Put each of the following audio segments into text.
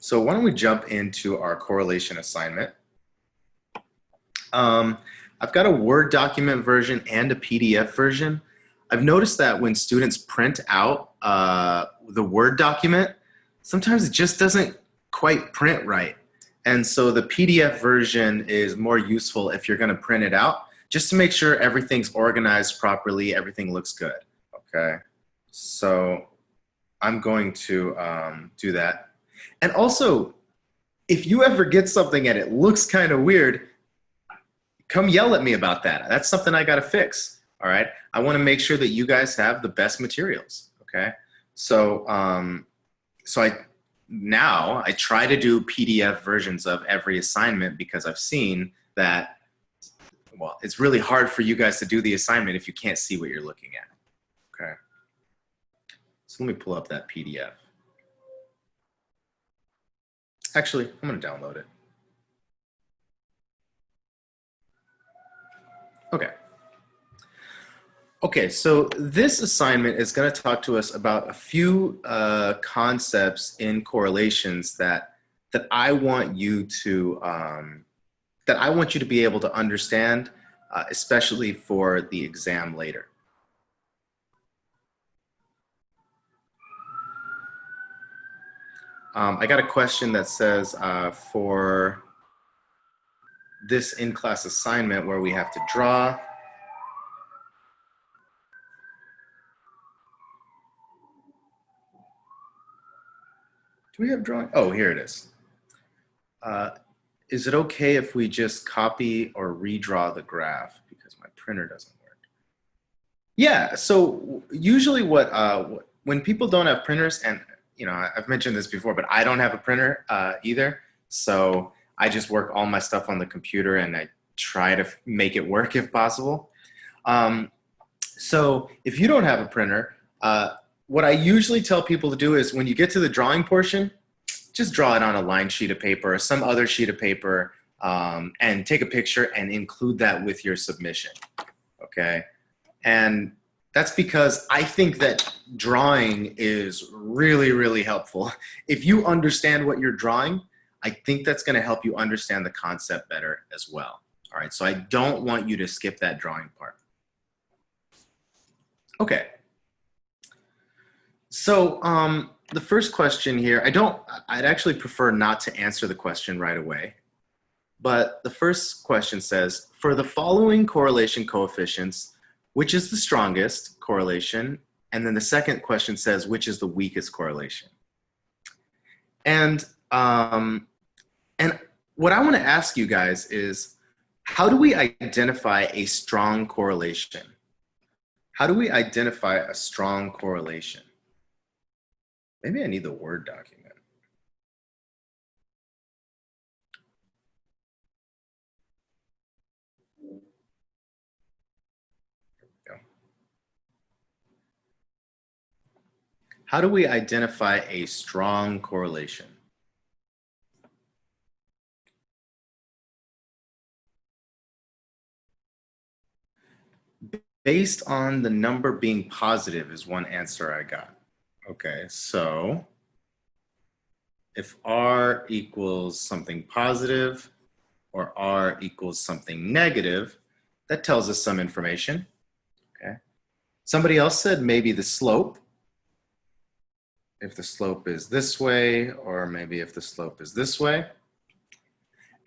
So why don't we jump into our correlation assignment? I've got a Word document version and a PDF version. I've noticed that when students print out the Word document, sometimes it just doesn't quite print right. And so the PDF version is more useful if you're going to print it out, just to make sure everything's organized properly, everything looks good. Okay, so I'm going to do that. And also, if you ever get something and it looks kind of weird, come yell at me about that. That's something I got to fix. All right. I want to make sure that you guys have the best materials. Okay. So, I try to do PDF versions of every assignment because I've seen that, well, it's really hard for you guys to do the assignment if you can't see what you're looking at. Okay. So let me pull up that PDF. Actually, I'm going to download it. Okay. Okay, so this assignment is going to talk to us about a few concepts in correlations that I want you to be able to understand, especially for the exam later. I got a question that says for this in-class assignment where we have to draw. Do we have drawing? Oh, here it is. Is it okay if we just copy or redraw the graph because my printer doesn't work? Yeah, so usually when people don't have printers, and you know, I've mentioned this before, but I don't have a printer either. So I just work all my stuff on the computer and I try to make it work if possible. So if you don't have a printer, what I usually tell people to do is when you get to the drawing portion, just draw it on a lined sheet of paper or some other sheet of paper and take a picture and include that with your submission, okay? And that's because I think that drawing is really, really helpful. If you understand what you're drawing, I think that's gonna help you understand the concept better as well. All right, so I don't want you to skip that drawing part. Okay. So the first question here, I'd actually prefer not to answer the question right away. But the first question says, for the following correlation coefficients, which is the strongest correlation? And then the second question says, which is the weakest correlation? And what I want to ask you guys is, how do we identify a strong correlation? How do we identify a strong correlation? Maybe I need the Word document. Here we go. How do we identify a strong correlation? Based on the number being positive is one answer I got. Okay, so if R equals something positive or R equals something negative, that tells us some information. Okay. Somebody else said maybe the slope. If the slope is this way, or maybe if the slope is this way.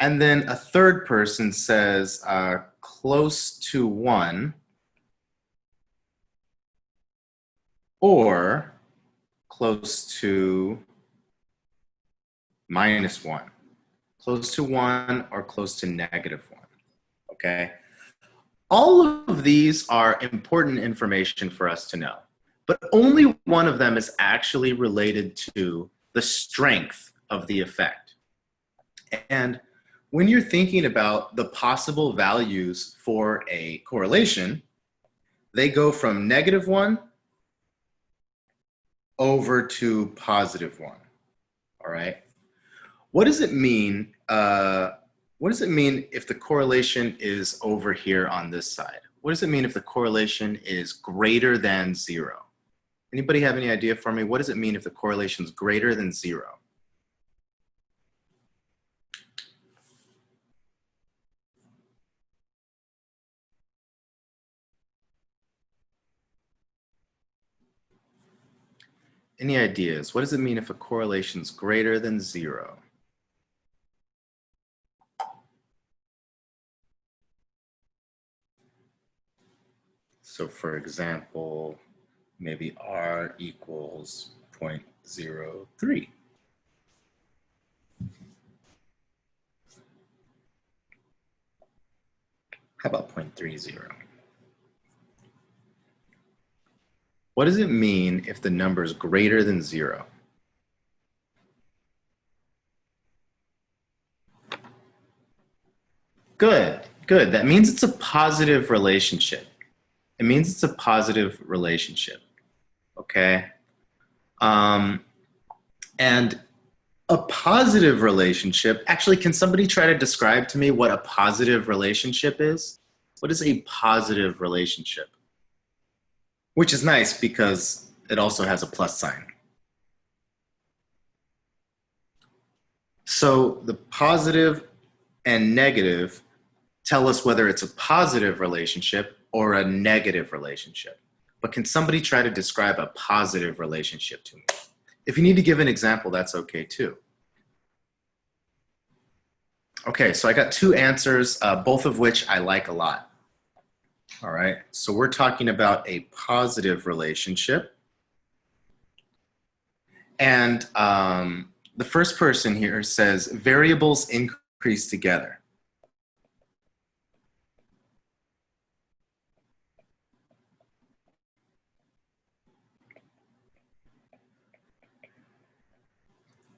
And then a third person says close to 1 or close to -1, close to 1 or close to -1, okay? All of these are important information for us to know, but only one of them is actually related to the strength of the effect. And when you're thinking about the possible values for a correlation, they go from -1 over to +1, all right? What does it mean? What does it mean if the correlation is over here on this side? What does it mean if the correlation is greater than 0? Anybody have any idea for me? What does it mean if the correlation is greater than 0? Any ideas? What does it mean if a correlation is greater than 0? So for example, maybe R equals 0.03. How about 0.30? What does it mean if the number is greater than 0? Good, good. That means it's a positive relationship. It means it's a positive relationship, okay? And a positive relationship, actually, can somebody try to describe to me what a positive relationship is? What is a positive relationship? Which is nice because it also has a plus sign. So the positive and negative tell us whether it's a positive relationship or a negative relationship. But can somebody try to describe a positive relationship to me? If you need to give an example, that's okay too. Okay, so I got 2 answers, both of which I like a lot. All right, so we're talking about a positive relationship. And the first person here says variables increase together.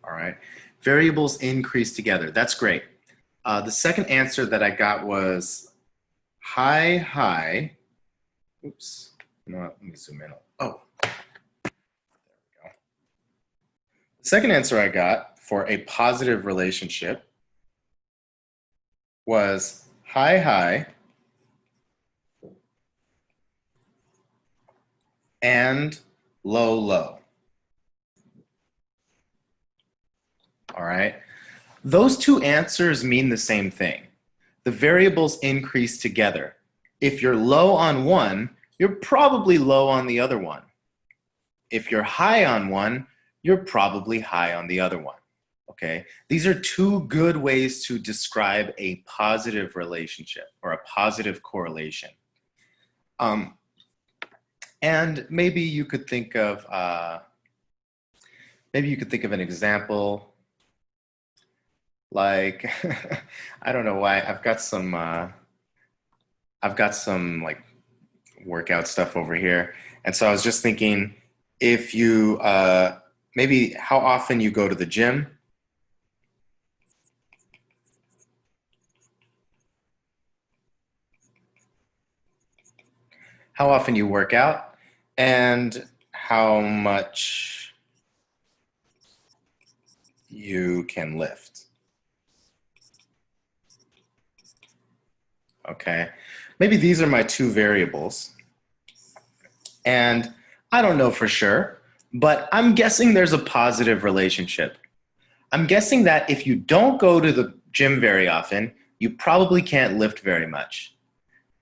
All right, variables increase together. That's great. The second answer that I got was high. Oops, you know what? Let me zoom in. Oh, there we go. The second answer I got for a positive relationship was high and low. All right. Those 2 answers mean the same thing. The variables increase together. If you're low on one, you're probably low on the other one. If you're high on one, you're probably high on the other one. Okay? These are 2 good ways to describe a positive relationship or a positive correlation. And maybe you could think of an example. Like, I don't know why, I've got some like workout stuff over here. And so I was just thinking, if you, maybe how often you go to the gym. How often you work out, and how much you can lift. Okay, maybe these are my 2 variables. And I don't know for sure, but I'm guessing there's a positive relationship. I'm guessing that if you don't go to the gym very often, you probably can't lift very much.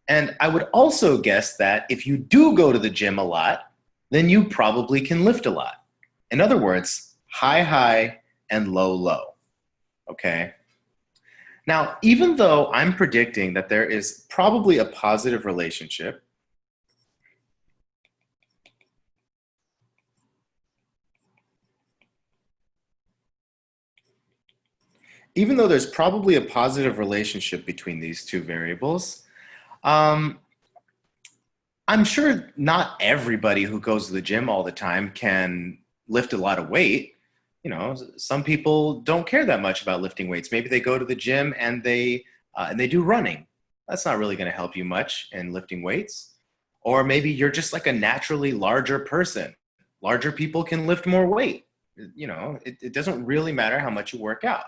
And I would also guess that if you do go to the gym a lot, then you probably can lift a lot. In other words, high and low. Okay? Now, even though I'm predicting that there is probably a positive relationship, even though there's probably a positive relationship between these 2 variables, I'm sure not everybody who goes to the gym all the time can lift a lot of weight. You know, some people don't care that much about lifting weights. Maybe they go to the gym and they do running. That's not really going to help you much in lifting weights. Or maybe you're just like a naturally larger person. Larger people can lift more weight. You know, it doesn't really matter how much you work out.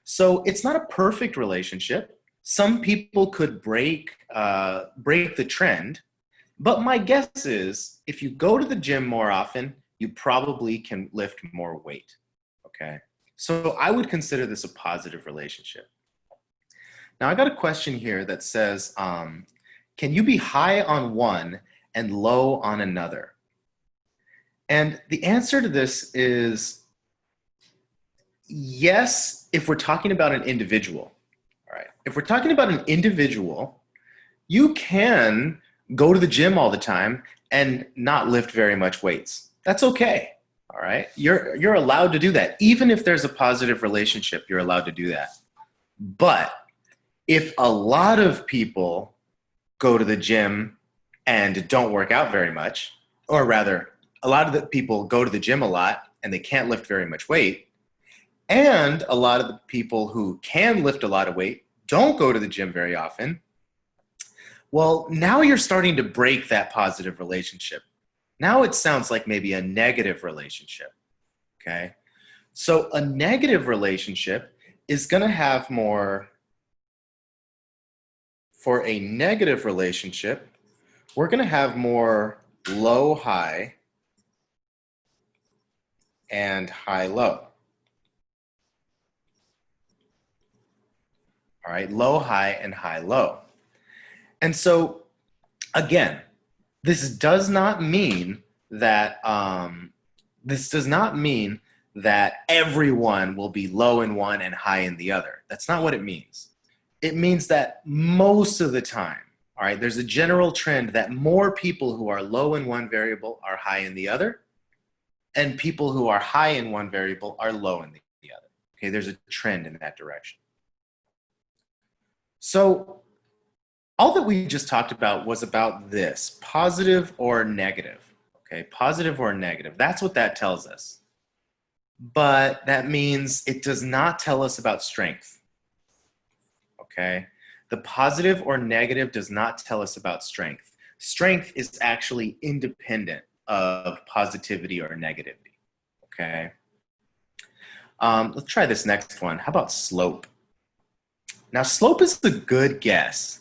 So it's not a perfect relationship. Some people could break the trend, but my guess is if you go to the gym more often, you probably can lift more weight. Okay, so I would consider this a positive relationship. Now I got a question here that says, can you be high on one and low on another? And the answer to this is yes, if we're talking about an individual. All right. If we're talking about an individual, you can go to the gym all the time and not lift very much weights. That's okay. All right. You're allowed to do that. Even if there's a positive relationship, you're allowed to do that. But if a lot of people go to the gym and don't work out very much, or rather, a lot of the people go to the gym a lot and they can't lift very much weight, and a lot of the people who can lift a lot of weight don't go to the gym very often, well, now you're starting to break that positive relationship. Now it sounds like maybe a negative relationship, okay? So a negative relationship is going to have more, for a negative relationship, we're going to have more low-high and high-low. All right, low-high and high-low. And so, again, this does not mean that everyone will be low in one and high in the other. That's not what it means. It means that most of the time, all right, there's a general trend that more people who are low in one variable are high in the other, and people who are high in one variable are low in the other. Okay, there's a trend in that direction. So all that we just talked about was about this, positive or negative. Okay, positive or negative. That's what that tells us. But that means it does not tell us about strength. Okay, the positive or negative does not tell us about strength. Strength is actually independent of positivity or negativity. Okay, let's try this next one. How about slope? Now, slope is a good guess.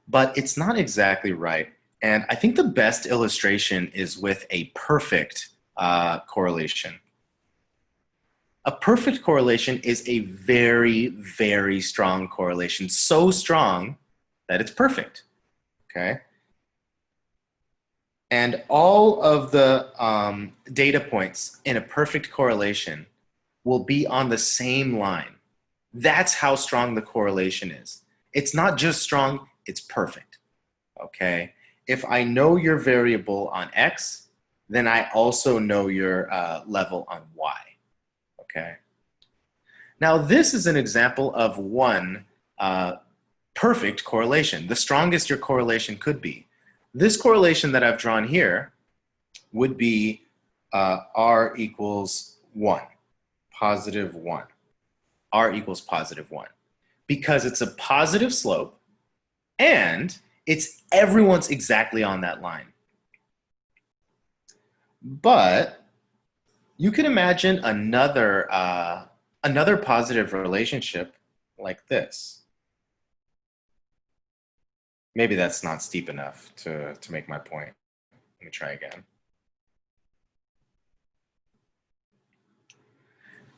But it's not exactly right. And I think the best illustration is with a perfect correlation. A perfect correlation is a very, very strong correlation, so strong that it's perfect, okay? And all of the data points in a perfect correlation will be on the same line. That's how strong the correlation is. It's not just strong, it's perfect, okay? If I know your variable on X, then I also know your level on Y, okay? Now, this is an example of one perfect correlation, the strongest your correlation could be. This correlation that I've drawn here would be R equals 1, positive 1. R equals positive 1. Because it's a positive slope and everyone's exactly on that line. But you can imagine another positive relationship like this. Maybe that's not steep enough to make my point. Let me try again.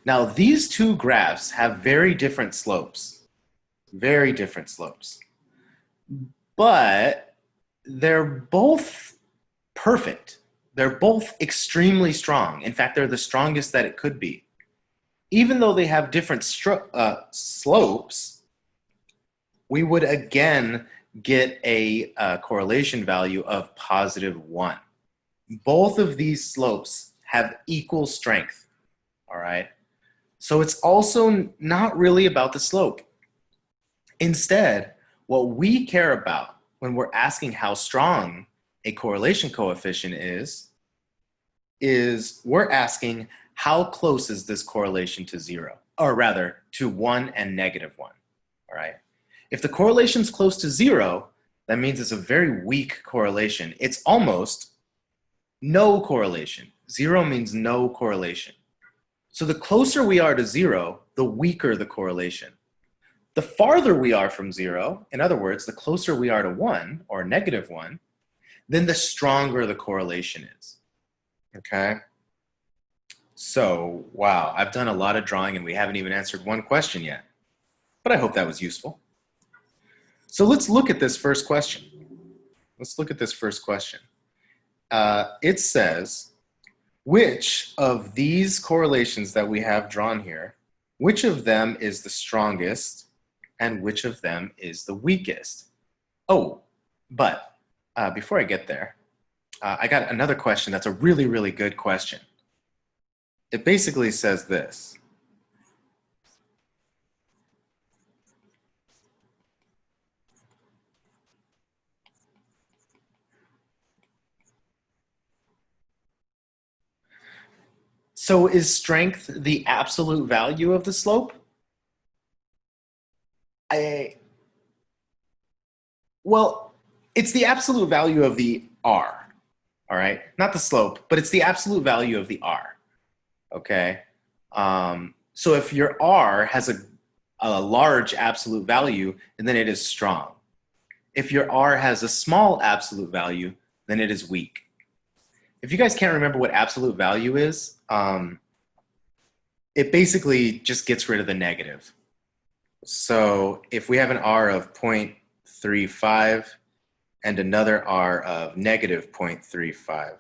Now, these two graphs have very different slopes. Very different slopes. But they're both perfect. They're both extremely strong. In fact, they're the strongest that it could be. Even though they have different slopes, we would again get a correlation value of positive 1. Both of these slopes have equal strength, all right? So it's also not really about the slope. Instead, what we care about when we're asking how strong a correlation coefficient is we're asking how close is this correlation to 0, or rather to 1 and negative 1, all right? If the correlation's close to 0, that means it's a very weak correlation. It's almost no correlation. 0 means no correlation. So the closer we are to 0, the weaker the correlation. The farther we are from 0, in other words, the closer we are to 1 or negative 1, then the stronger the correlation is, okay? So, wow, I've done a lot of drawing and we haven't even answered one question yet, but I hope that was useful. So let's look at this first question. It says, which of these correlations that we have drawn here, which of them is the strongest and which of them is the weakest? Oh, but before I get there, I got another question that's a really, really good question. It basically says this. So is strength the absolute value of the slope? Well, it's the absolute value of the R, all right? Not the slope, but it's the absolute value of the R, okay? So if your R has a large absolute value, then it is strong. If your R has a small absolute value, then it is weak. If you guys can't remember what absolute value is, it basically just gets rid of the negative. So if we have an R of 0.35 and another R of negative 0.35,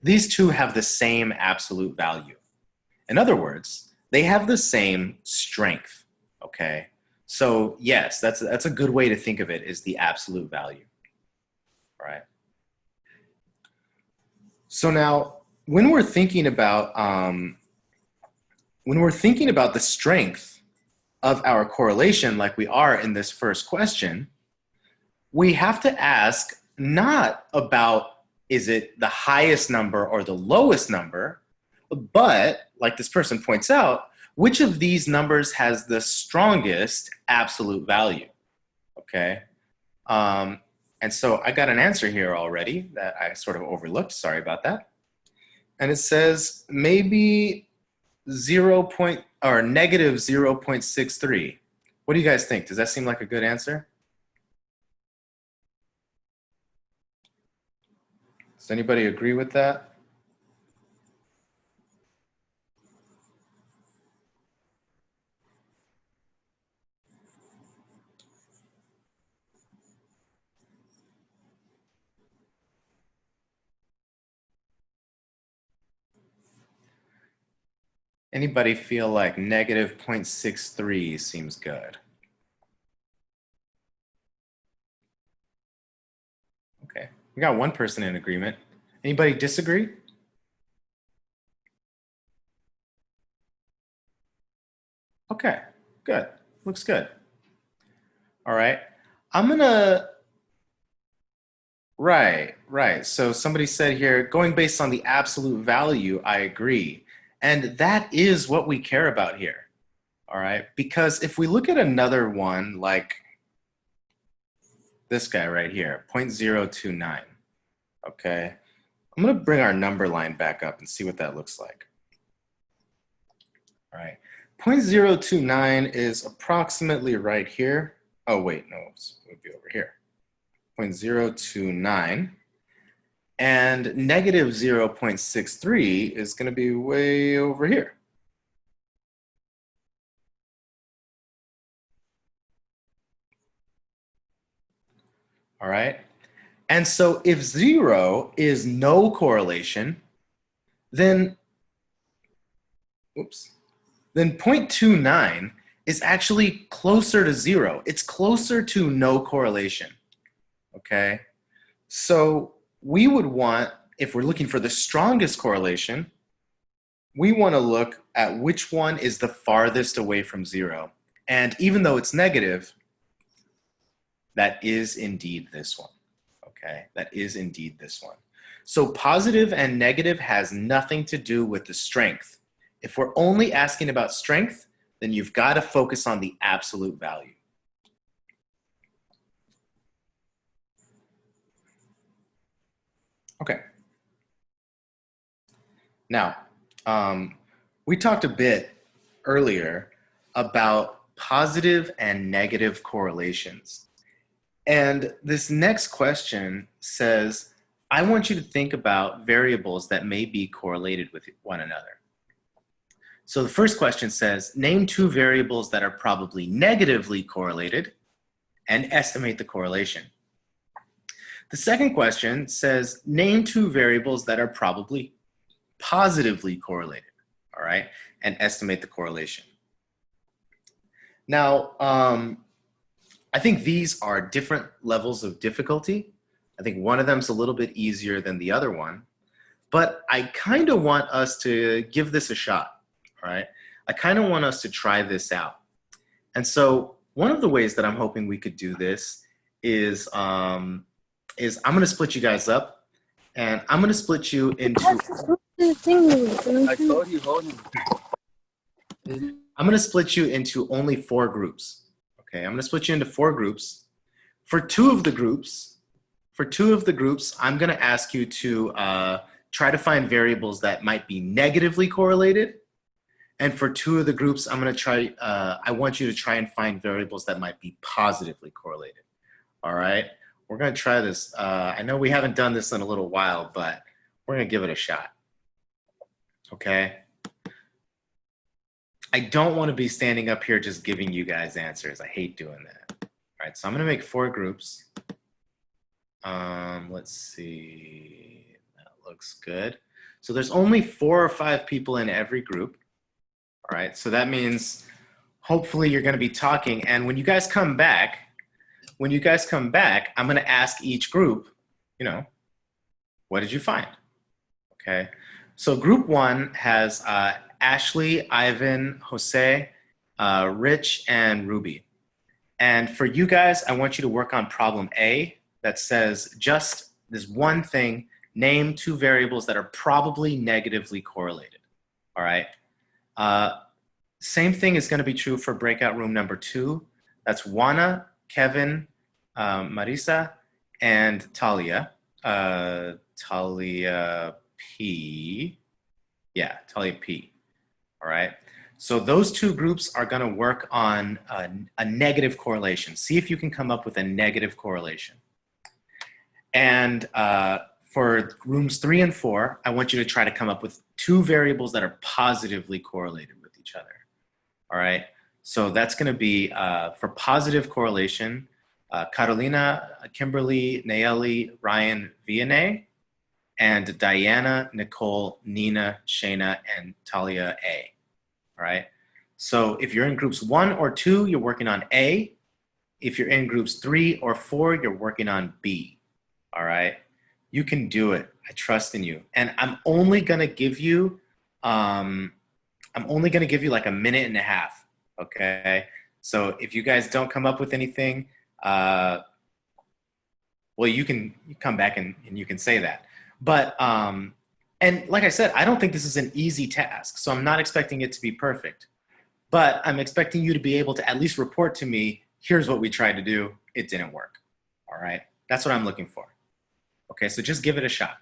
these two have the same absolute value. In other words, they have the same strength, okay? So yes, that's a good way to think of it, is the absolute value, all right? So now, when we're thinking about the strength of our correlation, like we are in this first question, we have to ask not about is it the highest number or the lowest number, but like this person points out, which of these numbers has the strongest absolute value, okay? And so I got an answer here already that I sort of overlooked, sorry about that. And it says maybe negative 0.63. What do you guys think? Does that seem like a good answer? Does anybody agree with that? Anybody feel like negative 0.63 seems good? Okay, we got one person in agreement. Anybody disagree? Okay, good, looks good. All right, I'm gonna, right. So somebody said here, going based on the absolute value, I agree. And that is what we care about here, all right? Because if we look at another one, like this guy right here, 0.029, okay? I'm gonna bring our number line back up and see what that looks like. All right, 0.029 is approximately right here. Oh wait, no, it would be over here. 0.029. And negative 0.63 is going to be way over here. All right. And so if 0 is no correlation, then 0.29 is actually closer to 0. It's closer to no correlation. Okay. So we would want, if we're looking for the strongest correlation, we want to look at which one is the farthest away from 0. And even though it's negative, that is indeed this one, okay? That is indeed this one. So positive and negative has nothing to do with the strength. If we're only asking about strength, then you've got to focus on the absolute value. Okay. Now, we talked a bit earlier about positive and negative correlations. And this next question says, I want you to think about variables that may be correlated with one another. So the first question says, name 2 variables that are probably negatively correlated and estimate the correlation. The second question says, name two variables that are probably positively correlated, all right, and estimate the correlation. Now, I think these are different levels of difficulty. I think one of them is a little bit easier than the other one, but I kind of want us to give this a shot, all right? I kind of want us to try this out. And so one of the ways that I'm hoping we could do this is I'm going to split you guys up, and I'm going to split you into... I told you, hold him. I'm going to split you into only 4 groups. Okay, I'm going to split you into 4 groups. For two of the groups, I'm going to ask you to try to find variables that might be negatively correlated. And for 2 of the groups, I'm going to try, I want you to try and find variables that might be positively correlated. All right, we're going to try this. I know we haven't done this in a little while, but we're going to give it a shot. Okay. I don't want to be standing up here just giving you guys answers. I hate doing that. All right, so I'm going to make 4 groups. Let's see. That looks good. So there's only 4 or 5 people in every group. All right, so that means hopefully you're going to be talking. And when you guys come back, I'm going to ask each group, you know, what did you find? Okay, so group 1 has Ashley, Ivan, Jose, Rich, and Ruby. And for you guys, I want you to work on problem A that says just this one thing, name 2 variables that are probably negatively correlated, all right? Same thing is gonna be true for breakout room number 2. That's Juana, Kevin, Marisa, and Talia. Talia P. Yeah, Talia P. All right, so those 2 groups are going to work on a negative correlation. See if you can come up with a negative correlation. And for rooms 3 and 4, I want you to try to come up with 2 variables that are positively correlated with each other. All right, so that's going to be for positive correlation, Carolina, Kimberly, Nayeli, Ryan, Vianney, and Diana, Nicole, Nina, Shayna, and Talia A. All right. So if you're in groups 1 or 2, you're working on A. If you're in groups 3 or 4, you're working on B. All right. You can do it. I trust in you. And I'm only gonna give you like a minute and a half. Okay. So if you guys don't come up with anything, well, you can come back and you can say that. But and like I said, I don't think this is an easy task, so I'm not expecting it to be perfect. But I'm expecting you to be able to at least report to me, here's what we tried to do, it didn't work. All right, that's what I'm looking for. Okay, so just give it a shot.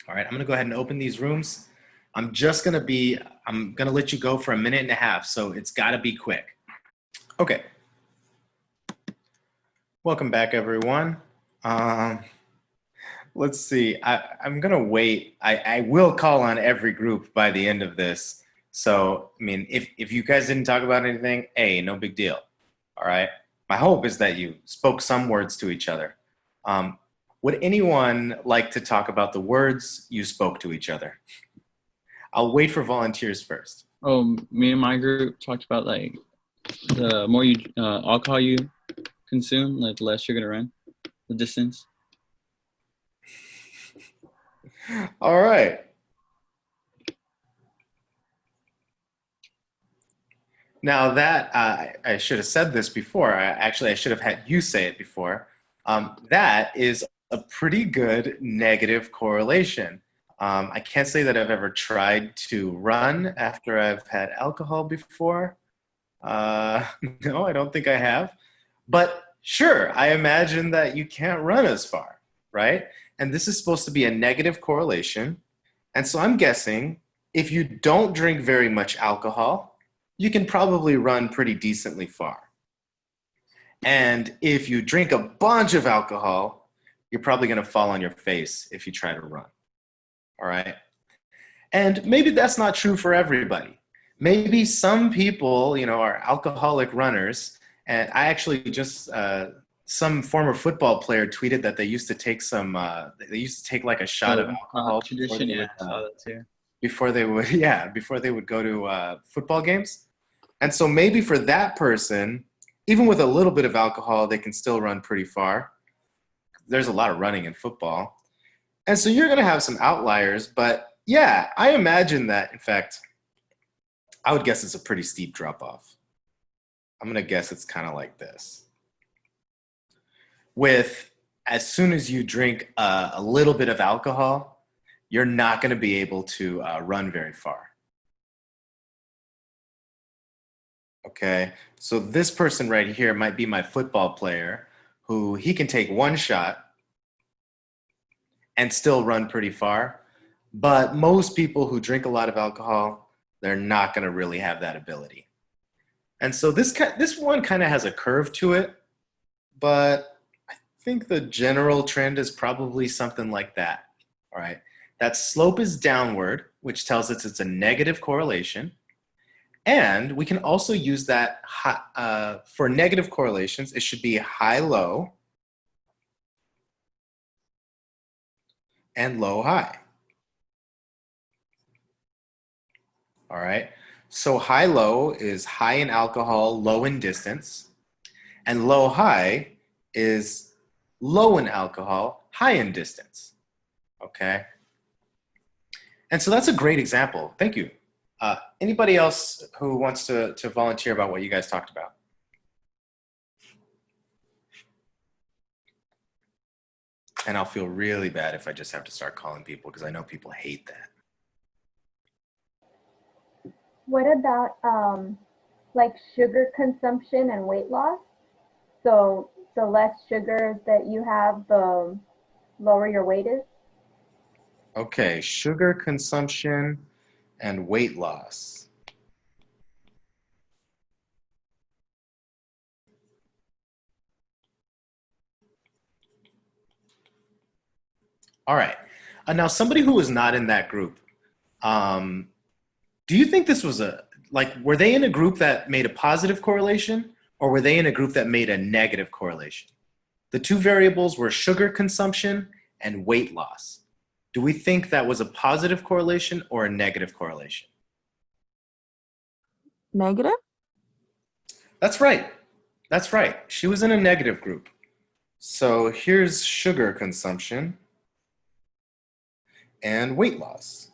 All right, I'm gonna go ahead and open these rooms. I'm gonna let you go for a minute and a half, so it's gotta be quick. Okay. Welcome back, everyone. Let's see, I'm gonna wait. I will call on every group by the end of this. So, I mean, if you guys didn't talk about anything, hey, no big deal, all right? My hope is that you spoke some words to each other. Would anyone like to talk about the words you spoke to each other? I'll wait for volunteers first. Oh, me and my group talked about like the more alcohol you consume, like the less you're gonna run the distance. All right. Now that I should have said this before. I should have had you say it before. That is a pretty good negative correlation. I can't say that I've ever tried to run after I've had alcohol before. No, I don't think I have. But sure, I imagine that you can't run as far, right? And this is supposed to be a negative correlation. And so I'm guessing if you don't drink very much alcohol, you can probably run pretty decently far. And if you drink a bunch of alcohol, you're probably going to fall on your face if you try to run. All right. And maybe that's not true for everybody. Maybe some people, are alcoholic runners. And I actually just some former football player tweeted that they used to take like a shot of alcohol Tradition, yeah, I saw that too. before they would yeah, before they would go to football games. And so maybe for that person, even with a little bit of alcohol, they can still run pretty far. There's a lot of running in football. And so you're going to have some outliers, but yeah, I imagine that, in fact, I would guess it's a pretty steep drop off. I'm going to guess it's kind of like this. With as soon as you drink a little bit of alcohol, you're not going to be able to run very far. Okay, so this person right here might be my football player who he can take one shot and still run pretty far. But most people who drink a lot of alcohol, they're not going to really have that ability. And so this one kind of has a curve to it, but I think the general trend is probably something like that. All right, that slope is downward, which tells us it's a negative correlation. And we can also use that for negative correlations. It should be high-low and low-high. All right. So high-low is high in alcohol, low in distance. And low-high is low in alcohol, high in distance. Okay. And so that's a great example. Thank you. Anybody else who wants to volunteer about what you guys talked about? And I'll feel really bad if I just have to start calling people because I know people hate that. What about like sugar consumption and weight loss? So the less sugar that you have, the lower your weight is? Okay, sugar consumption and weight loss. All right. Now, somebody who was not in that group, do you think this was were they in a group that made a positive correlation or were they in a group that made a negative correlation? The two variables were sugar consumption and weight loss. Do we think that was a positive correlation or a negative correlation? Negative? That's right. That's right. She was in a negative group. So here's sugar consumption and weight loss.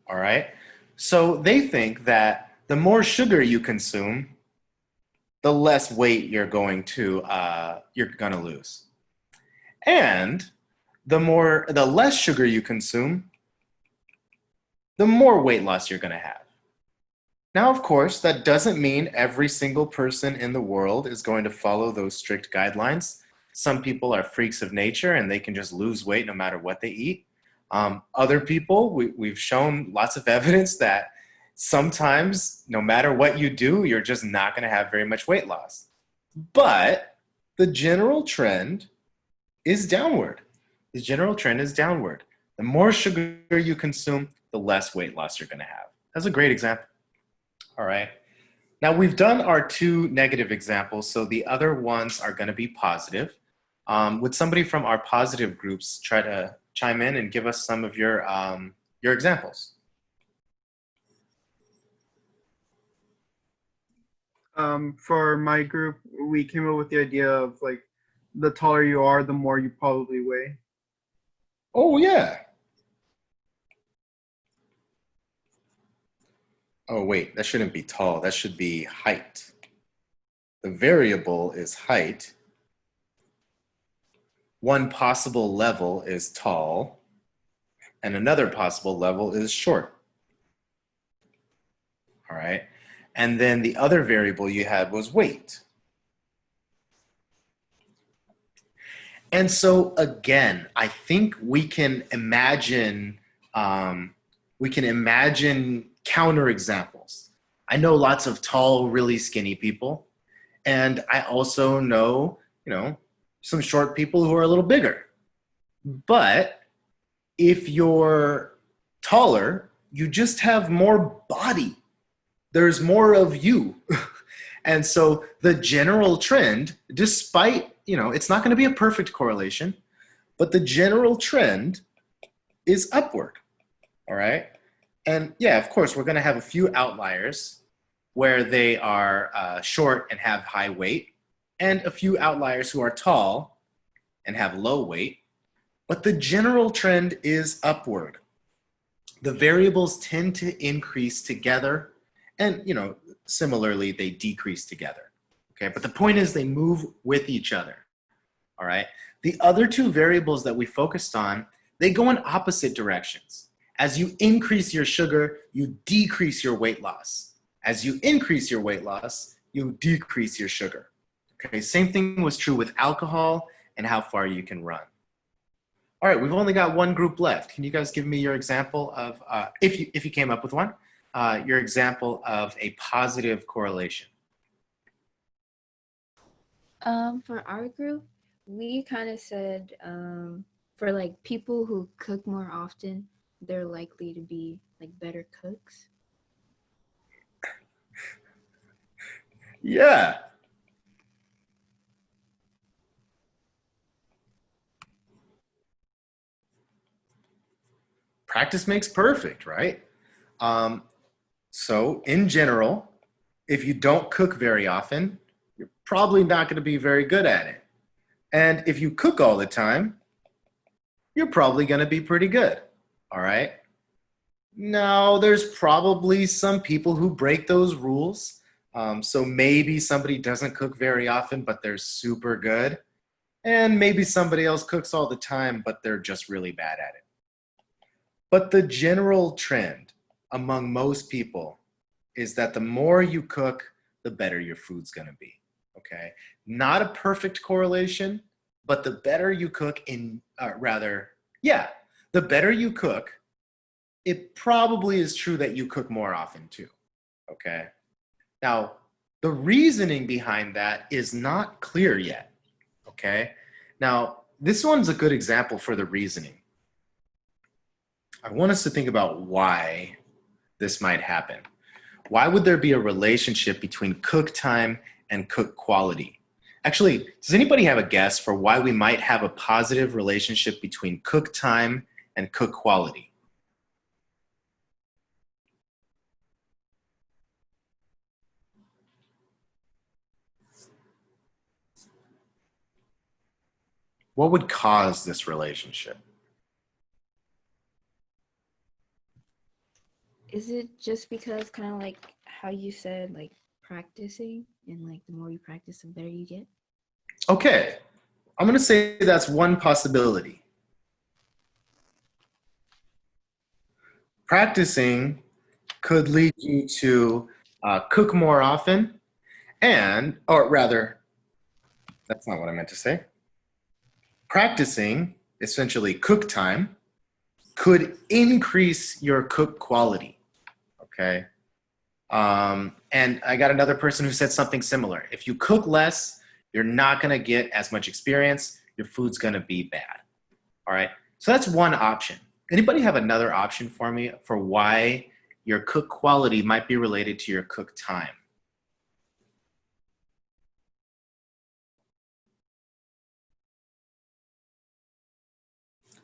All right. So they think that the more sugar you consume, the less weight you're going to lose. And the less sugar you consume, the more weight loss you're going to have. Now, of course, that doesn't mean every single person in the world is going to follow those strict guidelines. Some people are freaks of nature and they can just lose weight no matter what they eat. Other people, we've shown lots of evidence that sometimes no matter what you do, you're just not going to have very much weight loss. But the general trend is downward. The general trend is downward. The more sugar you consume, the less weight loss you're going to have. That's a great example. All right. Now we've done our two negative examples, so the other ones are going to be positive. Would somebody from our positive groups try to chime in and give us some of your examples? For my group, we came up with the idea of like the taller you are, the more you probably weigh. Oh, yeah. Oh, wait, that shouldn't be tall. That should be height. The variable is height. One possible level is tall, and another possible level is short. All right. And then the other variable you had was weight. And so again, I think we can imagine counter examples. I know lots of tall, really skinny people, and I also know, some short people who are a little bigger. But if you're taller, you just have more body. There's more of you. And so the general trend, despite, it's not going to be a perfect correlation, but the general trend is upward. All right. And yeah, of course, we're going to have a few outliers where they are short and have high weight, and a few outliers who are tall and have low weight. But the general trend is upward. The variables tend to increase together, and similarly, they decrease together. Okay, but the point is they move with each other. All right. The other two variables that we focused on, they go in opposite directions. As you increase your sugar, you decrease your weight loss. As you increase your weight loss, you decrease your sugar. Okay, same thing was true with alcohol and how far you can run. All right, we've only got one group left. Can you guys give me your example of, if you came up with one, your example of a positive correlation? For our group, we kind of said for like people who cook more often, they're likely to be like better cooks. Yeah. Practice makes perfect, right? So in general, if you don't cook very often, you're probably not going to be very good at it. And if you cook all the time, you're probably going to be pretty good. All right. Now, there's probably some people who break those rules. So maybe somebody doesn't cook very often, but they're super good. And maybe somebody else cooks all the time, but they're just really bad at it. But the general trend among most people is that the more you cook, the better your food's going to be. Okay. Not a perfect correlation, but the better you cook the better you cook, it probably is true that you cook more often too. Okay. Now, the reasoning behind that is not clear yet. Okay. Now, this one's a good example for the reasoning. I want us to think about why this might happen. Why would there be a relationship between cook time and cook quality? Actually, does anybody have a guess for why we might have a positive relationship between cook time and cook quality? What would cause this relationship? Is it just because kind of like how you said, like practicing, and like the more you practice, the better you get? Okay, I'm going to say that's one possibility. Practicing could lead you to cook more often, or rather, that's not what I meant to say. Practicing, essentially cook time, could increase your cook quality, okay? And I got another person who said something similar. If you cook less, you're not gonna get as much experience, your food's gonna be bad, all right? So that's one option. Anybody have another option for me for why your cook quality might be related to your cook time?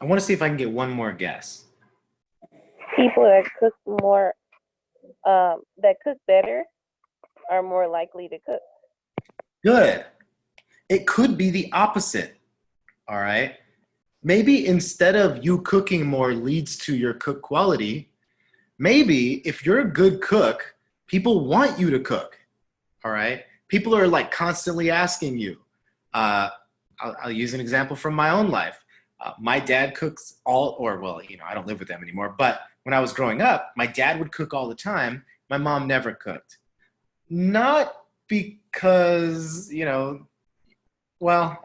I wanna see if I can get one more guess. People that cook more, that cook better, are more likely to cook. Good. It could be the opposite, all right? Maybe instead of you cooking more leads to your cook quality, maybe if you're a good cook, people want you to cook, all right? People are like constantly asking you. I'll use an example from my own life. My dad cooks I don't live with them anymore, but when I was growing up, my dad would cook all the time. My mom never cooked. Not because,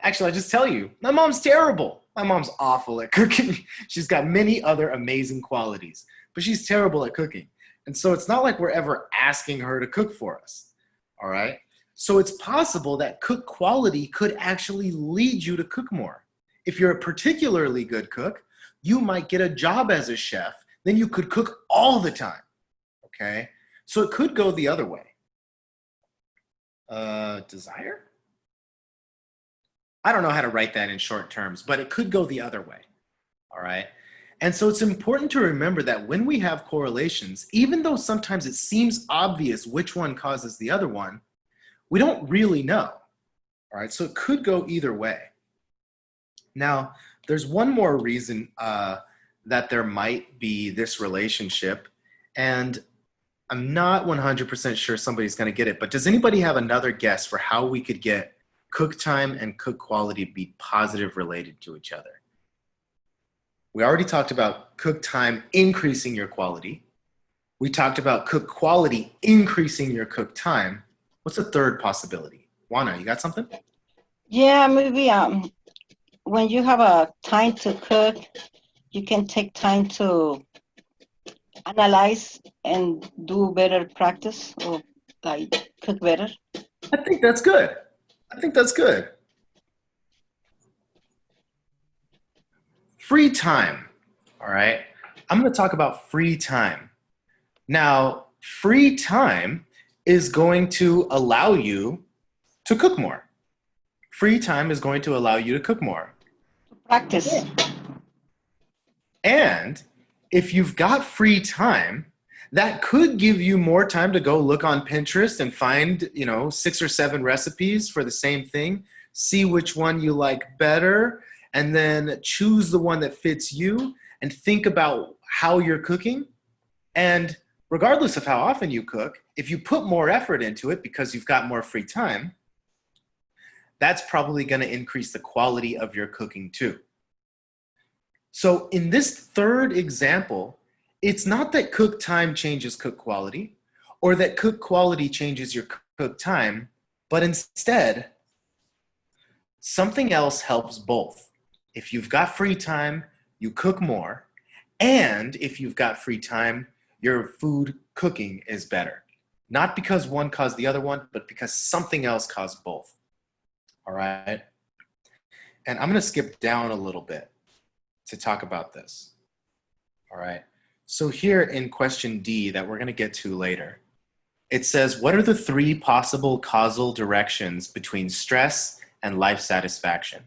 actually, I'll just tell you, my mom's terrible. My mom's awful at cooking. She's got many other amazing qualities, but she's terrible at cooking. And so it's not like we're ever asking her to cook for us, all right? So it's possible that cook quality could actually lead you to cook more. If you're a particularly good cook, you might get a job as a chef, then you could cook all the time, okay? So it could go the other way. Desire? I don't know how to write that in short terms, but it could go the other way. All right. And so it's important to remember that when we have correlations, even though sometimes it seems obvious which one causes the other one, we don't really know. All right. So it could go either way. Now, there's one more reason that there might be this relationship, and I'm not 100% sure somebody's going to get it, but does anybody have another guess for how we could get cook time and cook quality to be positive related to each other? We already talked about cook time increasing your quality. We talked about cook quality increasing your cook time. What's a third possibility? Juana, you got something? Yeah, maybe when you have a time to cook, you can take time to analyze and do better practice or like cook better. I think that's good. I think that's good. Free time. All right. I'm going to talk about free time. Now, free time is going to allow you to cook more. Free time is going to allow you to cook more. Practice. And if you've got free time, that could give you more time to go look on Pinterest and find, 6 or 7 recipes for the same thing, see which one you like better, and then choose the one that fits you and think about how you're cooking. And regardless of how often you cook, if you put more effort into it because you've got more free time, that's probably going to increase the quality of your cooking too. So in this third example, it's not that cook time changes cook quality or that cook quality changes your cook time, but instead, something else helps both. If you've got free time, you cook more. And if you've got free time, your food cooking is better. Not because one caused the other one, but because something else caused both. All right? And I'm going to skip down a little bit to talk about this. All right? So here in question D that we're going to get to later, it says, what are the 3 possible causal directions between stress and life satisfaction?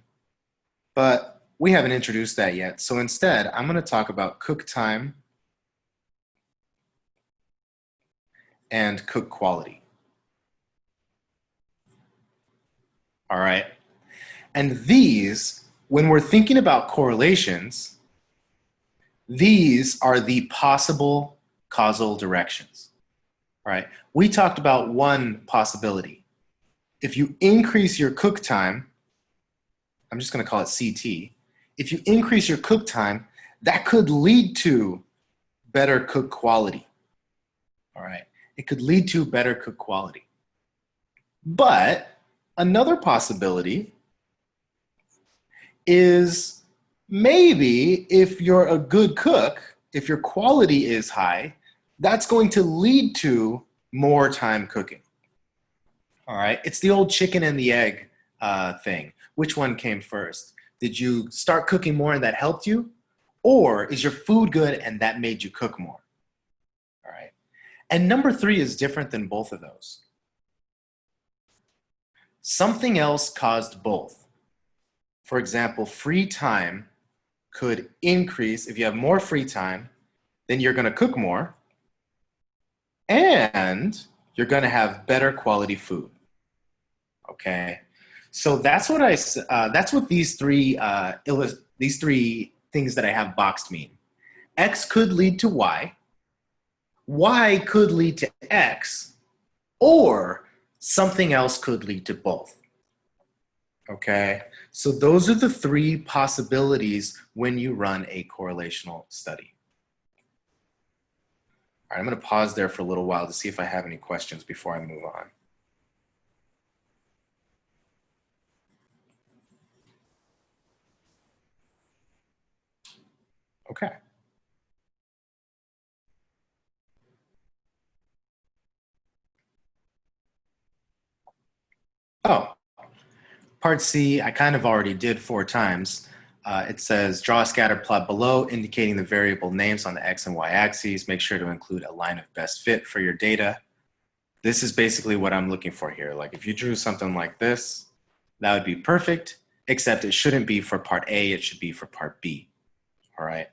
But we haven't introduced that yet. So instead, I'm going to talk about cook time and cook quality. All right. And these, when we're thinking about correlations, these are the possible causal directions. All right. We talked about one possibility. If you increase your cook time, I'm just going to call it CT. If you increase your cook time, that could lead to better cook quality. All right. It could lead to better cook quality. But another possibility is maybe if you're a good cook, if your quality is high, that's going to lead to more time cooking. All right. It's the old chicken and the egg thing. Which one came first? Did you start cooking more and that helped you? Or is your food good and that made you cook more? All right. And number 3 is different than both of those. Something else caused both. For example, free time could increase. If you have more free time, then you're going to cook more and you're going to have better quality food. Okay. So that's what that's what these 3 things that I have boxed mean. X could lead to Y. Y could lead to X, or something else could lead to both. Okay, so those are the 3 possibilities when you run a correlational study. All right, I'm going to pause there for a little while to see if I have any questions before I move on. Okay. Oh, part C, I kind of already did 4 times. It says, draw a scatter plot below indicating the variable names on the X and Y axes. Make sure to include a line of best fit for your data. This is basically what I'm looking for here. Like if you drew something like this, that would be perfect, except it shouldn't be for part A, it should be for part B, all right?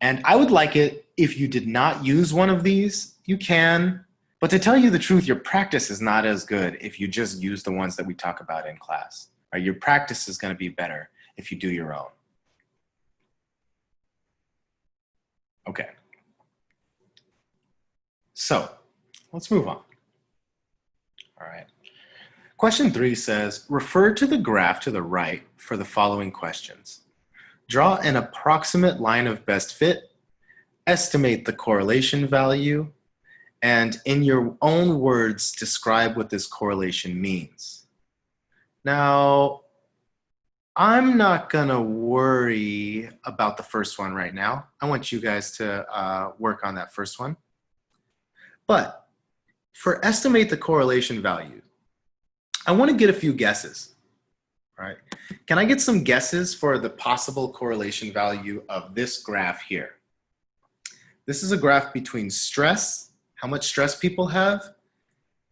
And I would like it if you did not use one of these, you can, but to tell you the truth, your practice is not as good if you just use the ones that we talk about in class, right? Your practice is gonna be better if you do your own. Okay. So let's move on. All right. Question 3 says, refer to the graph to the right for the following questions. Draw an approximate line of best fit, estimate the correlation value, and in your own words, describe what this correlation means. Now, I'm not gonna worry about the first one right now. I want you guys to work on that first one. But for estimate the correlation value, I want to get a few guesses, right? Can I get some guesses for the possible correlation value of this graph here? This is a graph between stress, how much stress people have,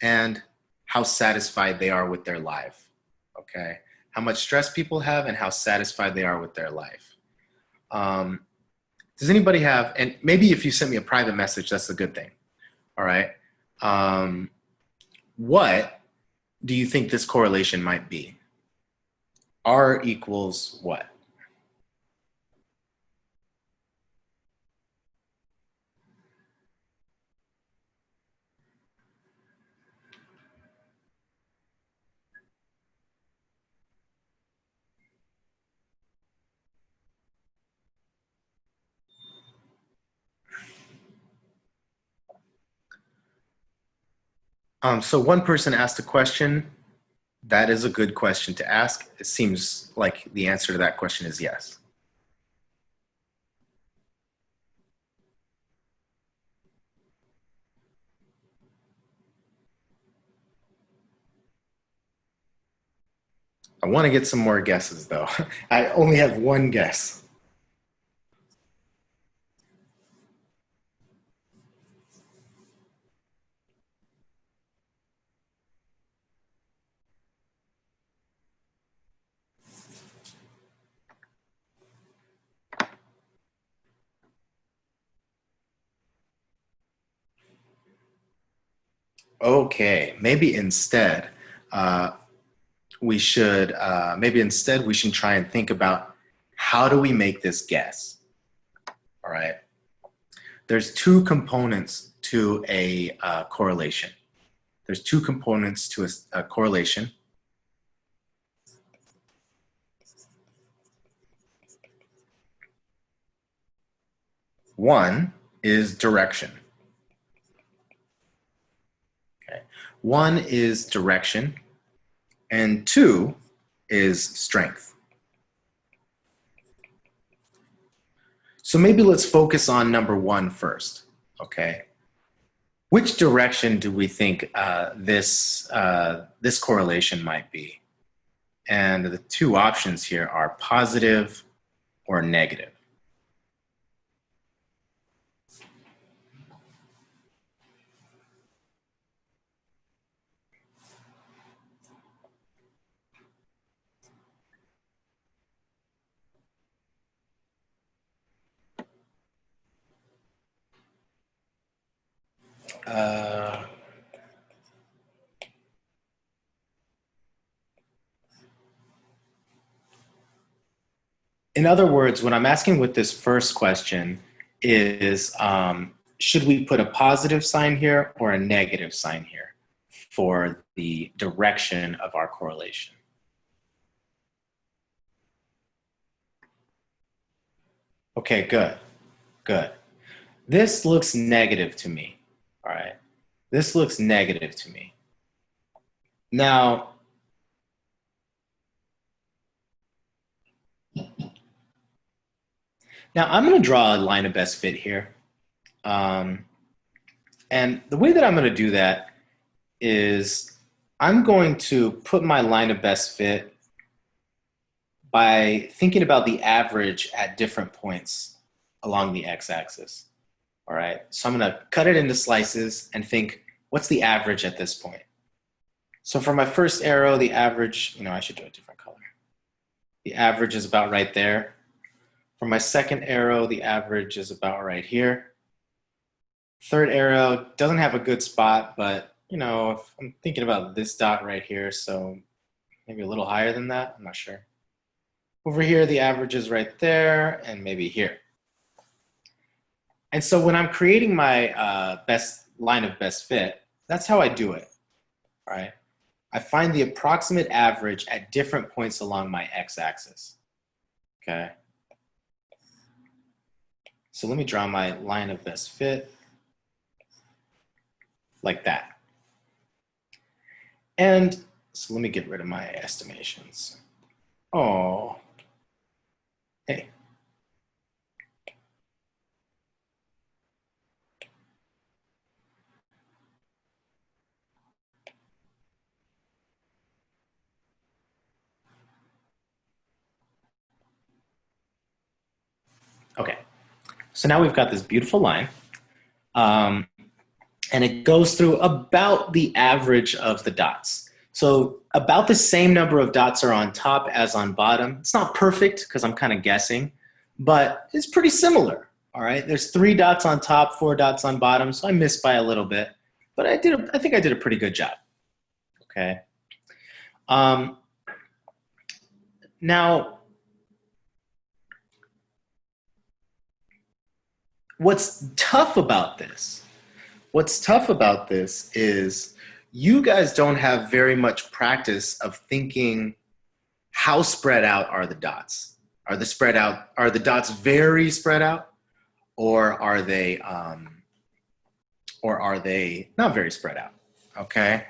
and how satisfied they are with their life, okay? How much stress people have and how satisfied they are with their life. Does anybody have, and maybe if you send me a private message, that's a good thing, all right? What do you think this correlation might be? R equals what? So one person asked a question. That is a good question to ask. It seems like the answer to that question is yes. I want to get some more guesses though. I only have one guess. Okay, maybe instead we should try and think about how do we make this guess. All right. There's two components to a correlation. There's two components to a correlation. One is direction. Okay. One is direction, and two is strength. So maybe let's focus on number one first, okay? Which direction do we think this correlation might be? And the two options here are positive or negative. In other words, what I'm asking with this first question is, should we put a positive sign here or a negative sign here for the direction of our correlation? Okay, good, good. This looks negative to me, all right? This looks negative to me. Now, I'm going to draw a line of best fit here. And the way that I'm going to do that is I'm going to put my line of best fit by thinking about the average at different points along the x-axis. All right, so I'm going to cut it into slices and think what's the average at this point? So for my first arrow, the average, I should do a different color. The average is about right there. For my second arrow, the average is about right here. Third arrow doesn't have a good spot, but if I'm thinking about this dot right here, so maybe a little higher than that, I'm not sure. Over here, the average is right there, and maybe here. And so when I'm creating my best line of best fit, that's how I do it, all right? I find the approximate average at different points along my x-axis, okay? So let me draw my line of best fit like that. And so let me get rid of my estimations. Oh, hey. Okay, so now we've got this beautiful line. And it goes through about the average of the dots. So about the same number of dots are on top as on bottom. It's not perfect because I'm kind of guessing, but it's pretty similar, all right? There's 3 dots on top, 4 dots on bottom, so I missed by a little bit, but I think I did a pretty good job, okay? Now, what's tough about this is you guys don't have very much practice of thinking how spread out are the dots. Are the dots very spread out, or are they not very spread out? Okay.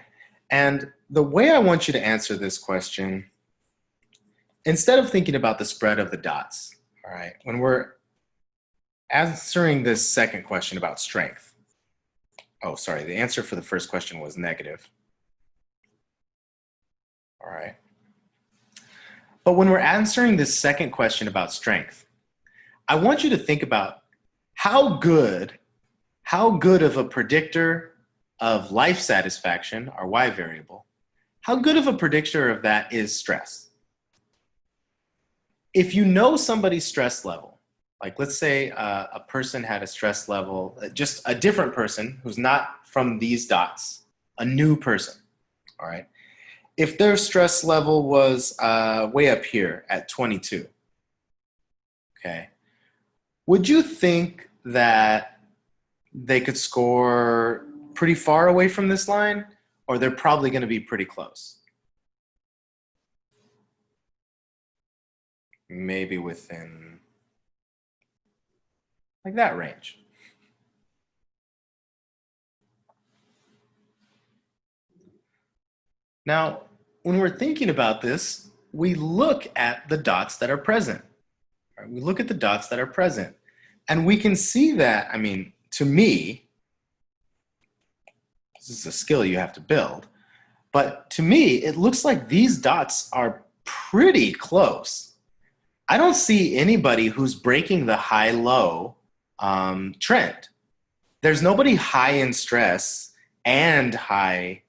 And the way I want you to answer this question, instead of thinking about the spread of the dots, all right, when we're answering this second question about strength, oh, sorry, the answer for the first question was negative. All right. But when we're answering this second question about strength, I want you to think about how good of a predictor of life satisfaction, our Y variable, how good of a predictor of that is stress. If you know somebody's stress level, like let's say a person had a stress level, just a different person who's not from these dots, a new person, all right? If their stress level was way up here at 22, okay, would you think that they could score pretty far away from this line, or they're probably going to be pretty close? Maybe within like that range. Now, when we're thinking about this, we look at the dots that are present. Right? We look at the dots that are present. And we can see that, I mean, to me, this is a skill you have to build, but to me, it looks like these dots are pretty close. I don't see anybody who's breaking the high-low trend. There's nobody high in stress and high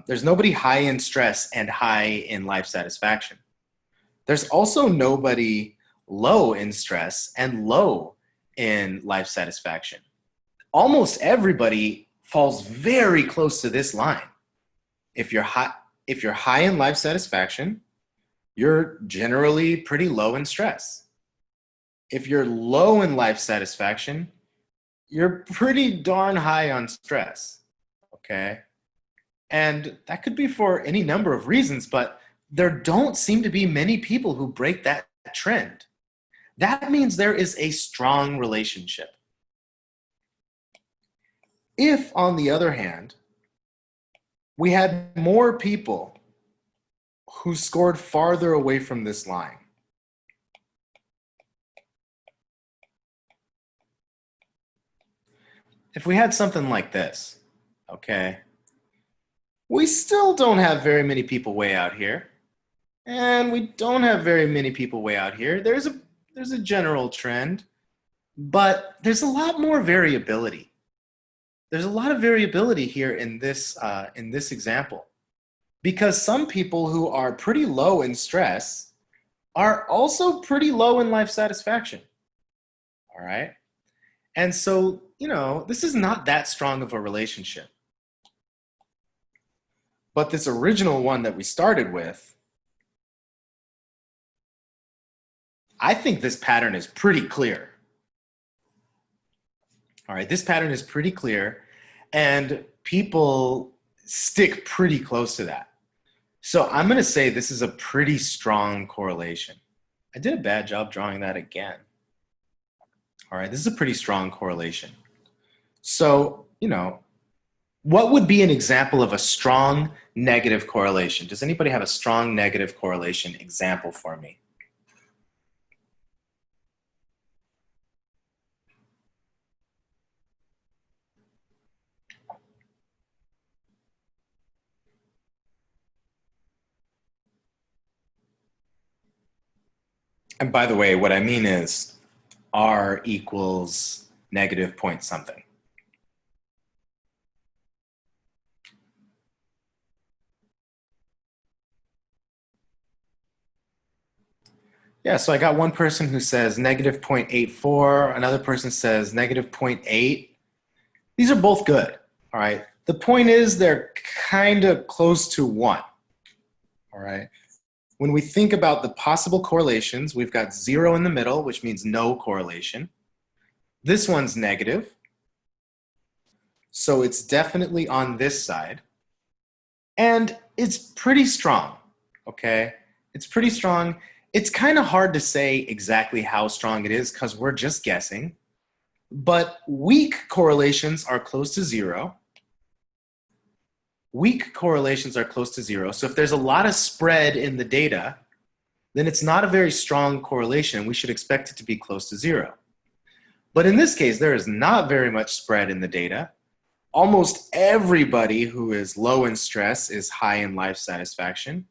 there's nobody high in stress and high in life satisfaction. There's also nobody low in stress and low in life satisfaction. Almost everybody falls very close to this line. If you're high in life satisfaction, you're generally pretty low in stress. If you're low in life satisfaction, you're pretty darn high on stress, okay? And that could be for any number of reasons, but there don't seem to be many people who break that trend. That means there is a strong relationship. If, on the other hand, we had more people who scored farther away from this line, if we had something like this, okay, we still don't have very many people way out here, and we don't have very many people way out here. There's a general trend, but there's a lot more variability. There's a lot of variability here in this example, because some people who are pretty low in stress are also pretty low in life satisfaction. All right. And so, you know, this is not that strong of a relationship. But this original one that we started with, I think this pattern is pretty clear. All right, this pattern is pretty clear, and people stick pretty close to that. So I'm going to say this is a pretty strong correlation. I did a bad job drawing that again. All right, this is a pretty strong correlation. So, you know, what would be an example of a strong negative correlation? Does anybody have a strong negative correlation example for me? And by the way, what I mean is R equals negative point something. Yeah, so I got one person who says negative 0.84, another person says negative 0.8. These are both good, all right? The point is they're kind of close to 1, all right? When we think about the possible correlations, we've got 0 in the middle, which means no correlation. This one's negative, so it's definitely on this side. And it's pretty strong, okay? It's pretty strong. It's kind of hard to say exactly how strong it is because we're just guessing. But weak correlations are close to 0. Weak correlations are close to 0. So if there's a lot of spread in the data, then it's not a very strong correlation. We should expect it to be close to 0. But in this case, there is not very much spread in the data. Almost everybody who is low in stress is high in life satisfaction.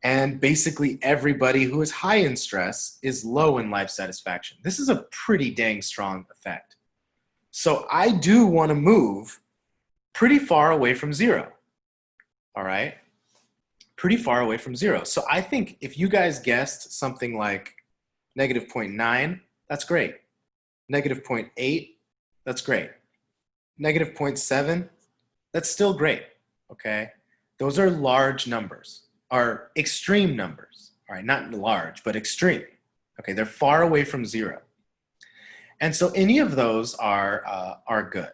And basically everybody who is high in stress is low in life satisfaction. This is a pretty dang strong effect. So I do want to move pretty far away from 0. All right? Pretty far away from 0. So I think if you guys guessed something like negative 0.9, that's great. Negative 0.8, that's great. Negative 0.7, that's still great, okay? Those are large numbers, are extreme numbers, all right? Not large, but extreme, okay? They're far away from 0. And so any of those are good,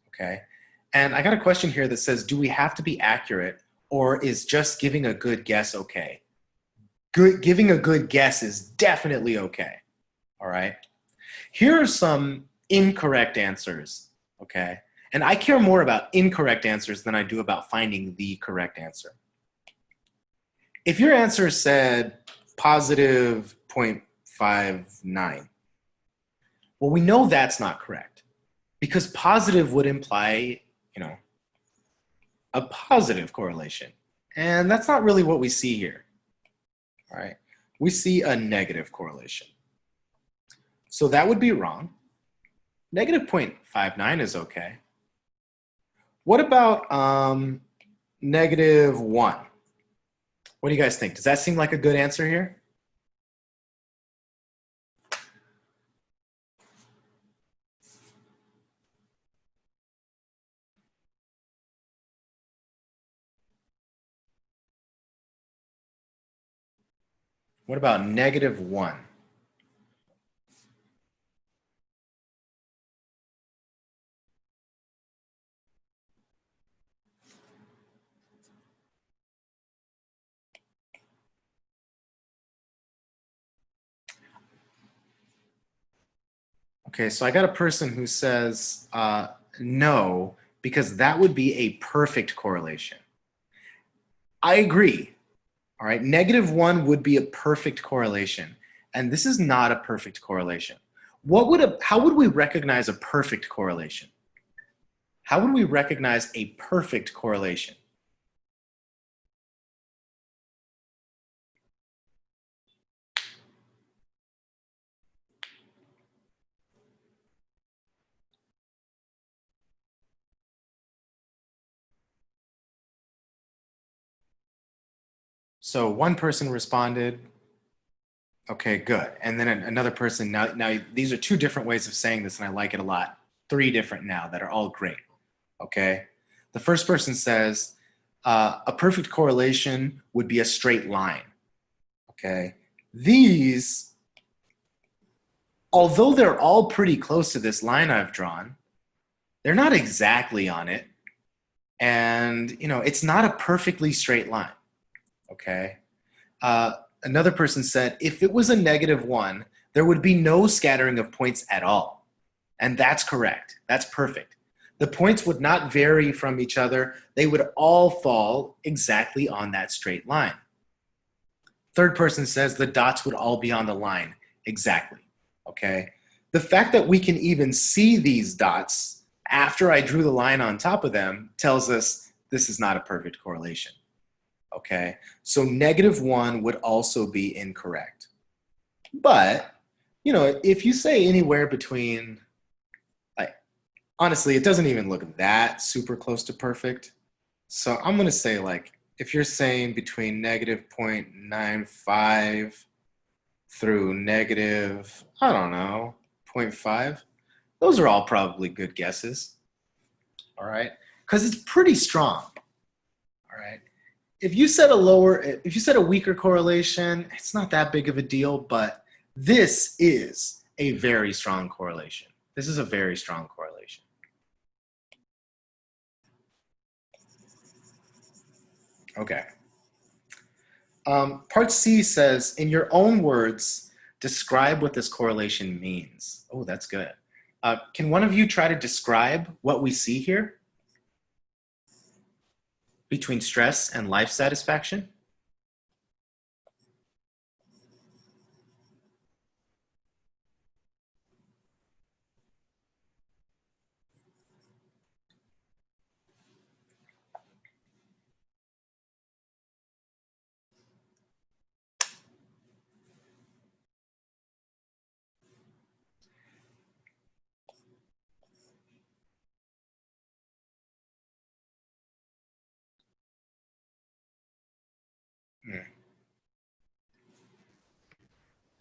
okay? And I got a question here that says, do we have to be accurate, or is just giving a good guess okay? Giving a good guess is definitely okay, all right? Here are some incorrect answers, okay? And I care more about incorrect answers than I do about finding the correct answer. If your answer said positive 0.59, well, we know that's not correct because positive would imply, you know, a positive correlation. And that's not really what we see here, all right? We see a negative correlation. So that would be wrong. Negative 0.59 is okay. What about negative 1? What do you guys think? Does that seem like a good answer here? What about negative 1? Okay, so I got a person who says no, because that would be a perfect correlation. I agree. All right, negative 1 would be a perfect correlation, and this is not a perfect correlation. How would we recognize a perfect correlation? How would we recognize a perfect correlation? So one person responded, okay, good. And then another person, now these are two different ways of saying this, and I like it a lot. 3 different now that are all great, okay? The first person says, a perfect correlation would be a straight line, okay? These, although they're all pretty close to this line I've drawn, they're not exactly on it. And, you know, it's not a perfectly straight line, okay? Another person said, if it was a -1, there would be no scattering of points at all. And that's correct. That's perfect. The points would not vary from each other. They would all fall exactly on that straight line. Third person says the dots would all be on the line. Exactly, okay? The fact that we can even see these dots after I drew the line on top of them tells us this is not a perfect correlation, okay? So -1 would also be incorrect. But, you know, if you say anywhere between, like, honestly, it doesn't even look that super close to perfect. So I'm gonna say, like, if you're saying between -0.95 through I don't know, 0.5, those are all probably good guesses, all right? Because it's pretty strong, all right? If you said a weaker correlation, it's not that big of a deal, but this is a very strong correlation. This is a very strong correlation. Okay. Part C says, in your own words, describe what this correlation means. Oh, that's good. Can one of you try to describe what we see here between stress and life satisfaction?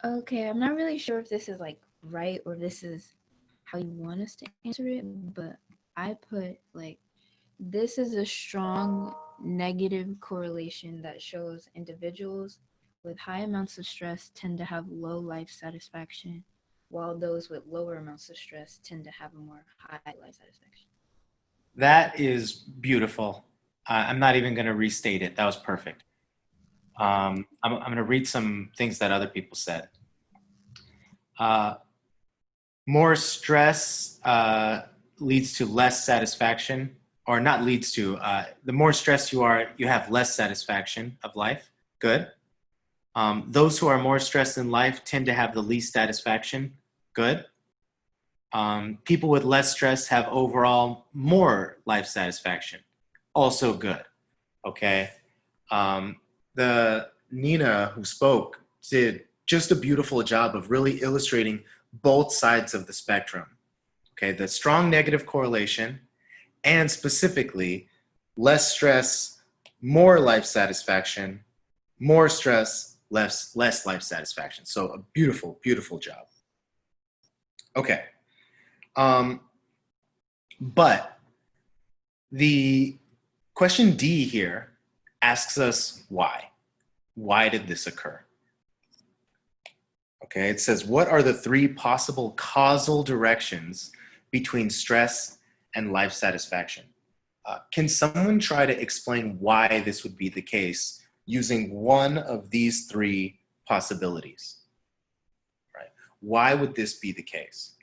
Okay, I'm not really sure if this is like right or this is how you want us to answer it, but I put like this is a strong negative correlation that shows individuals with high amounts of stress tend to have low life satisfaction, while those with lower amounts of stress tend to have a more high life satisfaction. That is beautiful. I'm not even going to restate it. That was perfect. I'm going to read some things that other people said. More stress leads to less satisfaction, or not leads to, the more stressed you are, you have less satisfaction of life. Good. Those who are more stressed in life tend to have the least satisfaction. Good. People with less stress have overall more life satisfaction. Also good. Okay. The Nina who spoke did just a beautiful job of really illustrating both sides of the spectrum. Okay, the strong negative correlation and specifically less stress, more life satisfaction, more stress, less life satisfaction. So a beautiful, beautiful job. Okay. But the question D here asks us why. Why did this occur? Okay, it says, what are the 3 possible causal directions between stress and life satisfaction? Can someone try to explain why this would be the case using one of these 3 possibilities? Right? Why would this be the case?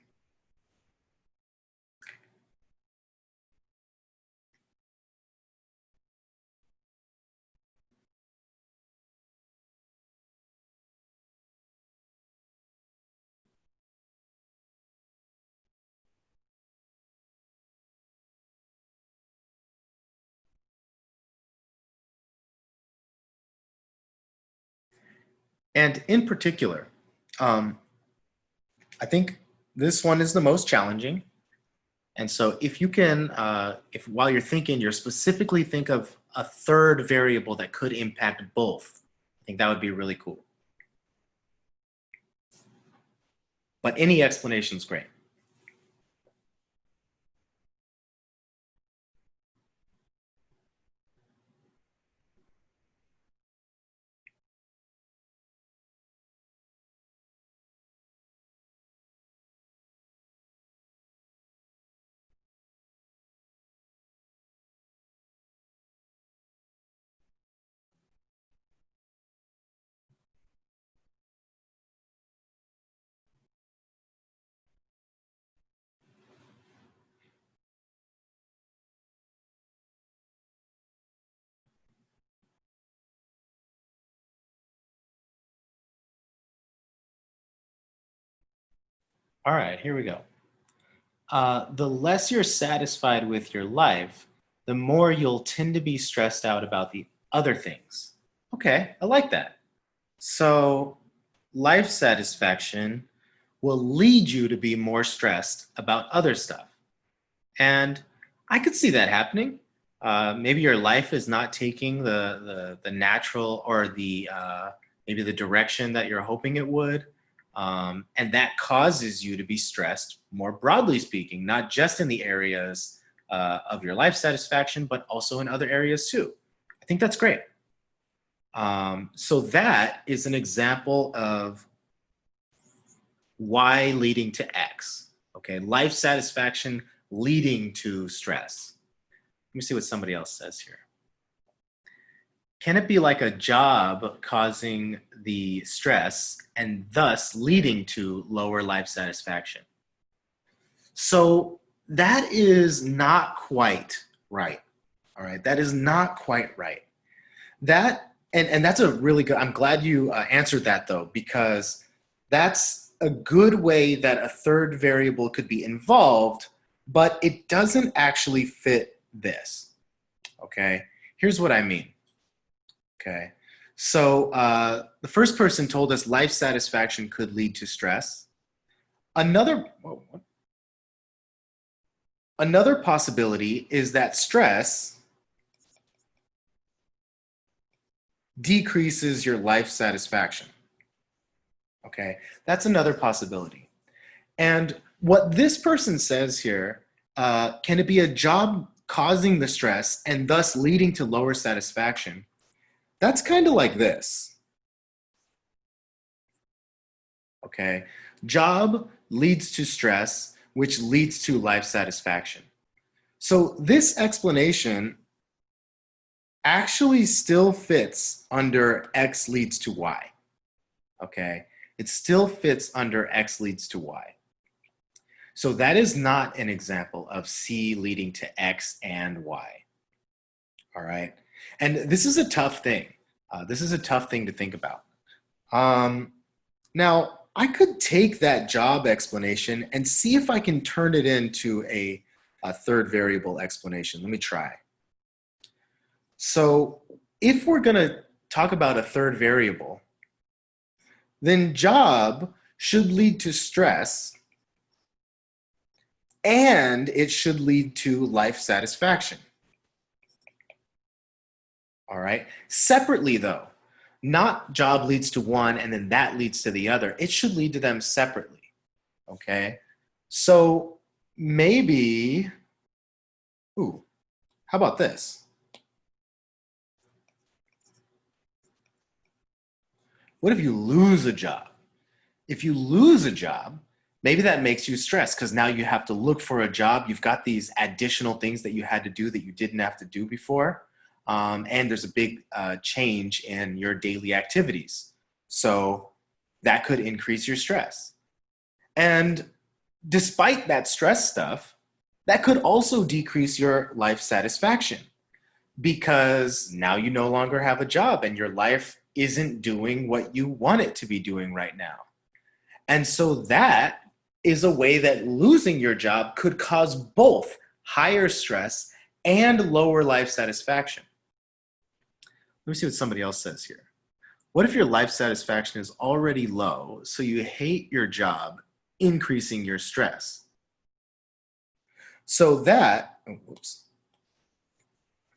And in particular, I think this one is the most challenging. And so if you can, while you're thinking, you're specifically think of a 3rd variable that could impact both, think that would be really cool. But any explanation is great. All right, here we go. The less you're satisfied with your life, the more you'll tend to be stressed out about the other things. Okay, I like that. So, life satisfaction will lead you to be more stressed about other stuff. And I could see that happening. Maybe your life is not taking the natural or the maybe the direction that you're hoping it would. And that causes you to be stressed, more broadly speaking, not just in the areas of your life satisfaction, but also in other areas too. I think that's great. So that is an example of Y leading to X. Okay, life satisfaction leading to stress. Let me see what somebody else says here. Can it be like a job causing the stress and thus leading to lower life satisfaction? So that is not quite right. All right, that is not quite right. That and that's a really good, I'm glad you answered that though, because that's a good way that a third variable could be involved, but it doesn't actually fit this. Okay, here's what I mean. Okay, so the first person told us life satisfaction could lead to stress. Another possibility is that stress decreases your life satisfaction. Okay, that's another possibility. And what this person says here, can it be a job causing the stress and thus leading to lower satisfaction? That's kind of like this. Okay, job leads to stress, which leads to life satisfaction. So this explanation actually still fits under X leads to Y. Okay, it still fits under X leads to Y. So that is not an example of C leading to X and Y. All right, and this is a tough thing. This is a tough thing to think about. Now, I could take that job explanation and see if I can turn it into a third variable explanation. Let me try. So if we're going to talk about a third variable, then job should lead to stress and it should lead to life satisfaction. All right. Separately though, not job leads to one and then that leads to the other. It should lead to them separately. Okay. So maybe, how about this? What if you lose a job? If you lose a job, maybe that makes you stressed because now you have to look for a job. You've got these additional things that you had to do that you didn't have to do before. And there's a big change in your daily activities. So that could increase your stress. And despite that stress stuff, that could also decrease your life satisfaction because now you no longer have a job and your life isn't doing what you want it to be doing right now. And so that is a way that losing your job could cause both higher stress and lower life satisfaction. Let me see what somebody else says here. What if your life satisfaction is already low, so you hate your job, increasing your stress? So that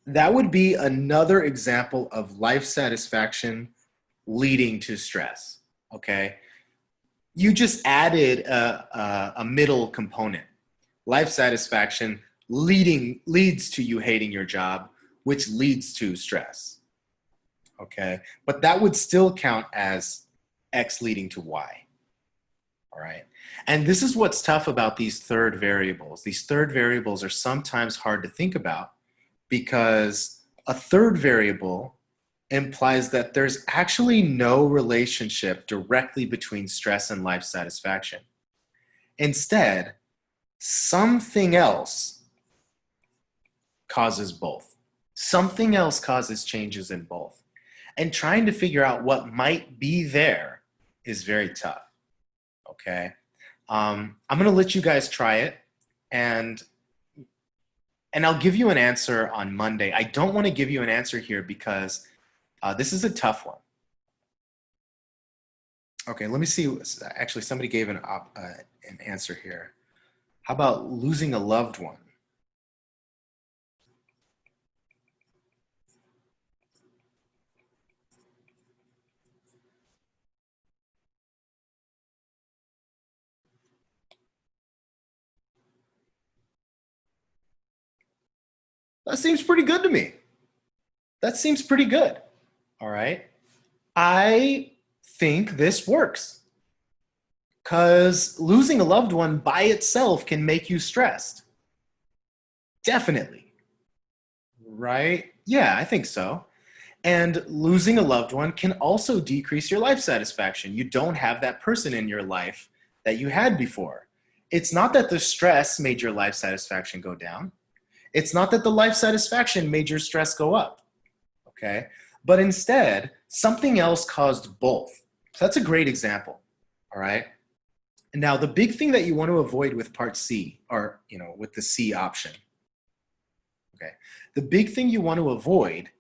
would be another example of life satisfaction leading to stress, okay? You just added a middle component. Life satisfaction leads to you hating your job, which leads to stress, okay? But that would still count as X leading to Y, all right? And this is what's tough about these third variables. These third variables are sometimes hard to think about because a third variable implies that there's actually no relationship directly between stress and life satisfaction. Instead, something else causes both. Something else causes changes in both. And trying to figure out what might be there is very tough, okay? I'm gonna let you guys try it, and I'll give you an answer on Monday. I don't wanna give you an answer here because this is a tough one. Okay, let me see. Actually, somebody gave an answer here. How about losing a loved one? That seems pretty good to me. That seems pretty good. All right. I think this works because losing a loved one by itself can make you stressed. Definitely. Right? Yeah, I think so. And losing a loved one can also decrease your life satisfaction. You don't have that person in your life that you had before. It's not that the stress made your life satisfaction go down. It's not that the life satisfaction made your stress go up, okay? But instead, something else caused both. So that's a great example, all right? And now the big thing that you want to avoid with part C, or with the C option, okay? The big thing you want to avoid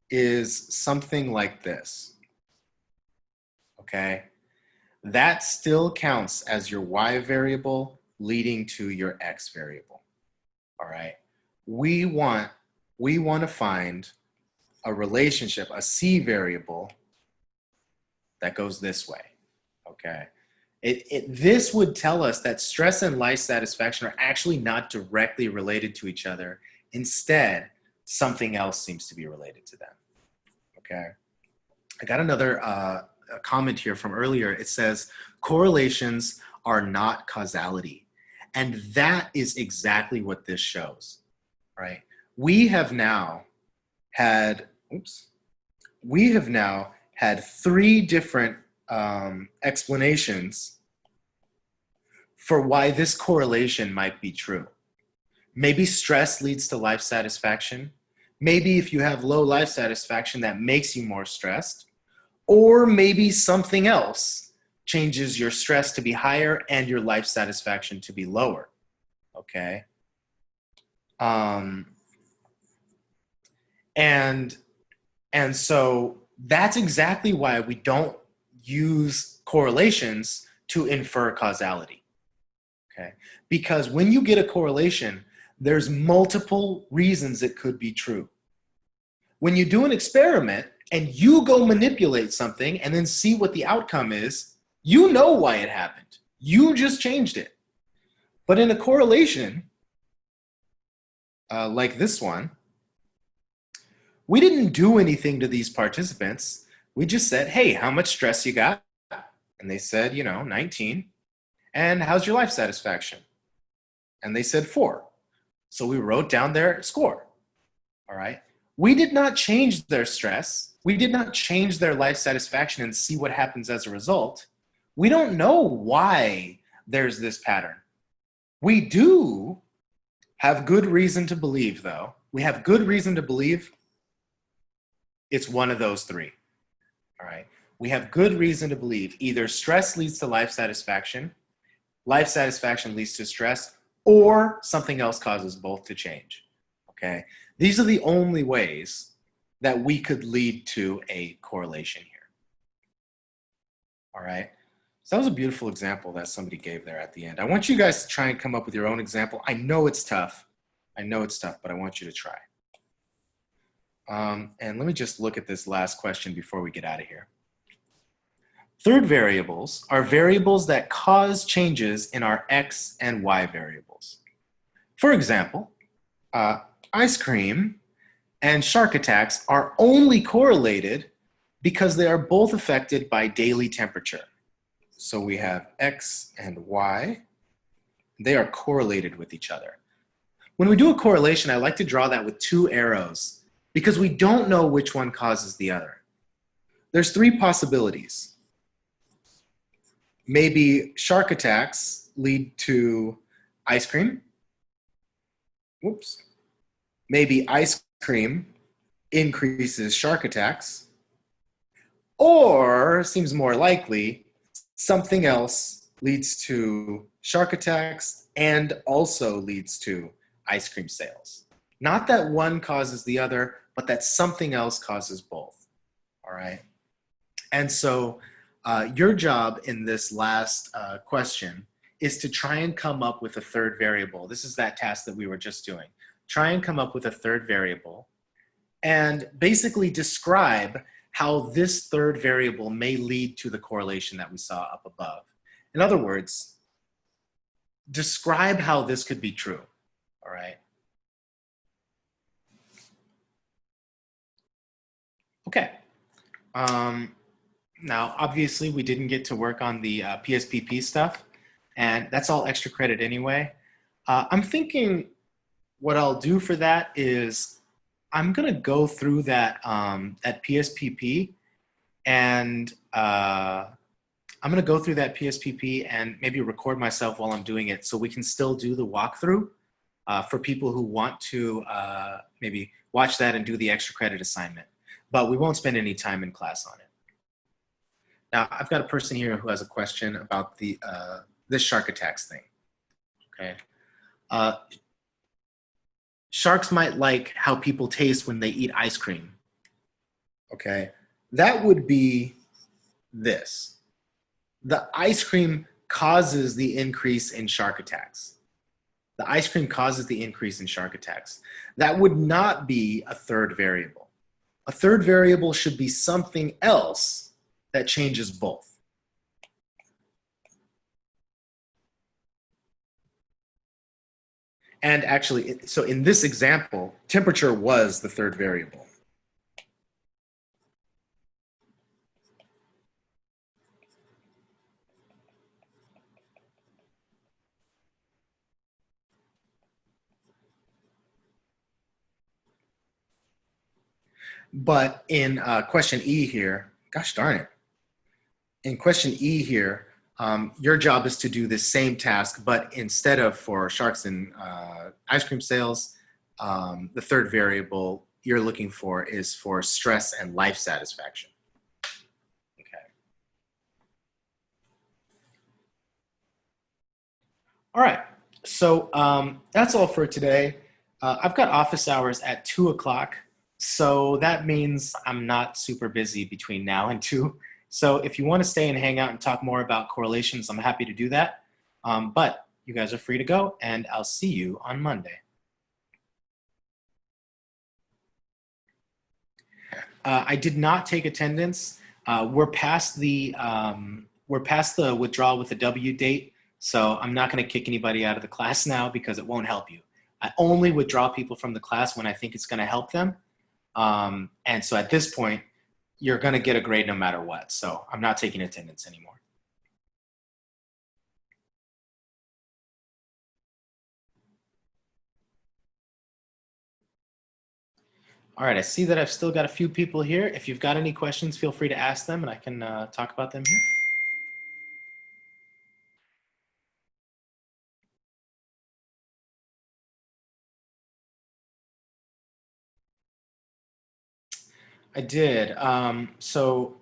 is something like this, okay? That still counts as your Y variable leading to your X variable, all right? We want to find a relationship, a C variable that goes this way, okay? This would tell us that stress and life satisfaction are actually not directly related to each other. Instead, something else seems to be related to them, okay? I got another a comment here from earlier. It says, correlations are not causality. And that is exactly what this shows. Right? We have now had 3 different explanations for why this correlation might be true. Maybe stress leads to life satisfaction. Maybe if you have low life satisfaction, that makes you more stressed. Or maybe something else changes your stress to be higher and your life satisfaction to be lower. Okay? And so that's exactly why we don't use correlations to infer causality, okay? Because when you get a correlation, there's multiple reasons it could be true. When you do an experiment and you go manipulate something and then see what the outcome is, you know why it happened. You just changed it. But in a correlation, like this one, we didn't do anything to these participants. We just said, hey, how much stress you got? And they said, 19. And how's your life satisfaction? And they said 4. So we wrote down their score, all right? We did not change their stress. We did not change their life satisfaction and see what happens as a result. We don't know why there's this pattern. We do have good reason to believe, though. We have good reason to believe it's one of those 3, all right? We have good reason to believe either stress leads to life satisfaction leads to stress, or something else causes both to change, okay? These are the only ways that we could lead to a correlation here, all right? So that was a beautiful example that somebody gave there at the end. I want you guys to try and come up with your own example. I know it's tough, but I want you to try. And let me just look at this last question before we get out of here. Third variables are variables that cause changes in our x and y variables. For example, ice cream and shark attacks are only correlated because they are both affected by daily temperature. So we have x and y. They are correlated with each other. When we do a correlation, I like to draw that with two arrows because we don't know which one causes the other. There's three possibilities. Maybe shark attacks lead to ice cream. Whoops. Maybe ice cream increases shark attacks. Or, seems more likely, something else leads to shark attacks and also leads to ice cream sales. Not that one causes the other, but that something else causes both. All right. And so your job in this last question is to try and come up with a third variable. This is that task that we were just doing. Try and come up with a third variable and basically describe how this third variable may lead to the correlation that we saw up above. In other words, describe how this could be true, all right? Okay. Now, obviously, we didn't get to work on the PSPP stuff, and that's all extra credit anyway. I'm thinking what I'll do for that is I'm going to go through that at PSPP, and I'm going to go through that PSPP and maybe record myself while I'm doing it so we can still do the walkthrough for people who want to maybe watch that and do the extra credit assignment. But we won't spend any time in class on it. Now, I've got a person here who has a question about the this shark attacks thing. Okay. Sharks might like how people taste when they eat ice cream. Okay. That would be this. The ice cream causes the increase in shark attacks. The ice cream causes the increase in shark attacks. That would not be a third variable. A third variable should be something else that changes both. And actually, so in this example, temperature was the third variable. But in question E here, gosh darn it. In question E here, your job is to do the same task, but instead of for sharks and ice cream sales, the third variable you're looking for is for stress and life satisfaction. Okay. All right, so that's all for today. I've got office hours at 2 o'clock. So that means I'm not super busy between now and 2. So if you want to stay and hang out and talk more about correlations, I'm happy to do that. But you guys are free to go, and I'll see you on Monday. I did not take attendance. We're past the withdrawal with the W date, so I'm not going to kick anybody out of the class now because it won't help you. I only withdraw people from the class when I think it's going to help them. And so at this point, you're going to get a grade no matter what. So I'm not taking attendance anymore. All right, I see that I've still got a few people here. If you've got any questions, feel free to ask them and I can talk about them here. I did. So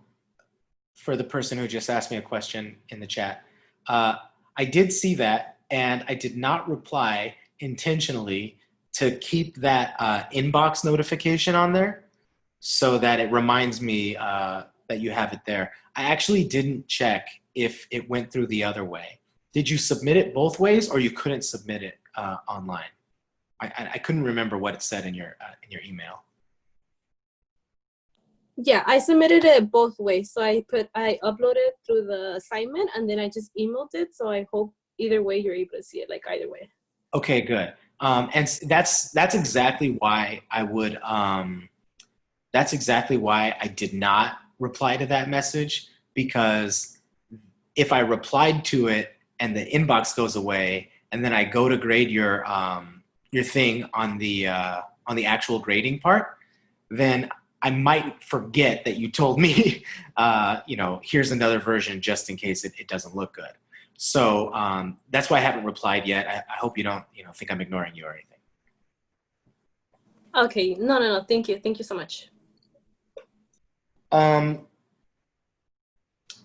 for the person who just asked me a question in the chat, I did see that and I did not reply intentionally to keep that inbox notification on there so that it reminds me that you have it there. I actually didn't check if it went through the other way. Did you submit it both ways or you couldn't submit it online? I couldn't remember what it said in your email. Yeah, I submitted it both ways. So I uploaded through the assignment and then I just emailed it. So I hope either way you're able to see it, like either way. Okay, good. That's exactly why that's exactly why I did not reply to that message, because if I replied to it and the inbox goes away and then I go to grade your thing on the actual grading part, then I might forget that you told me, here's another version just in case it doesn't look good. So that's why I haven't replied yet. I hope you don't, think I'm ignoring you or anything. Okay, no. Thank you so much.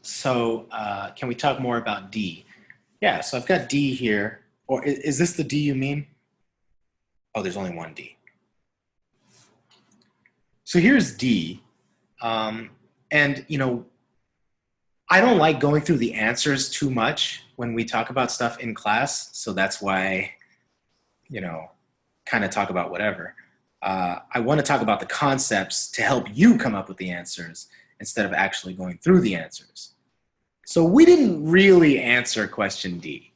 So can we talk more about D? Yeah, so I've got D here. Or is this the D you mean? Oh, there's only one D. So here's D. And, I don't like going through the answers too much when we talk about stuff in class. So that's why, kind of talk about whatever. I want to talk about the concepts to help you come up with the answers instead of actually going through the answers. So we didn't really answer question D.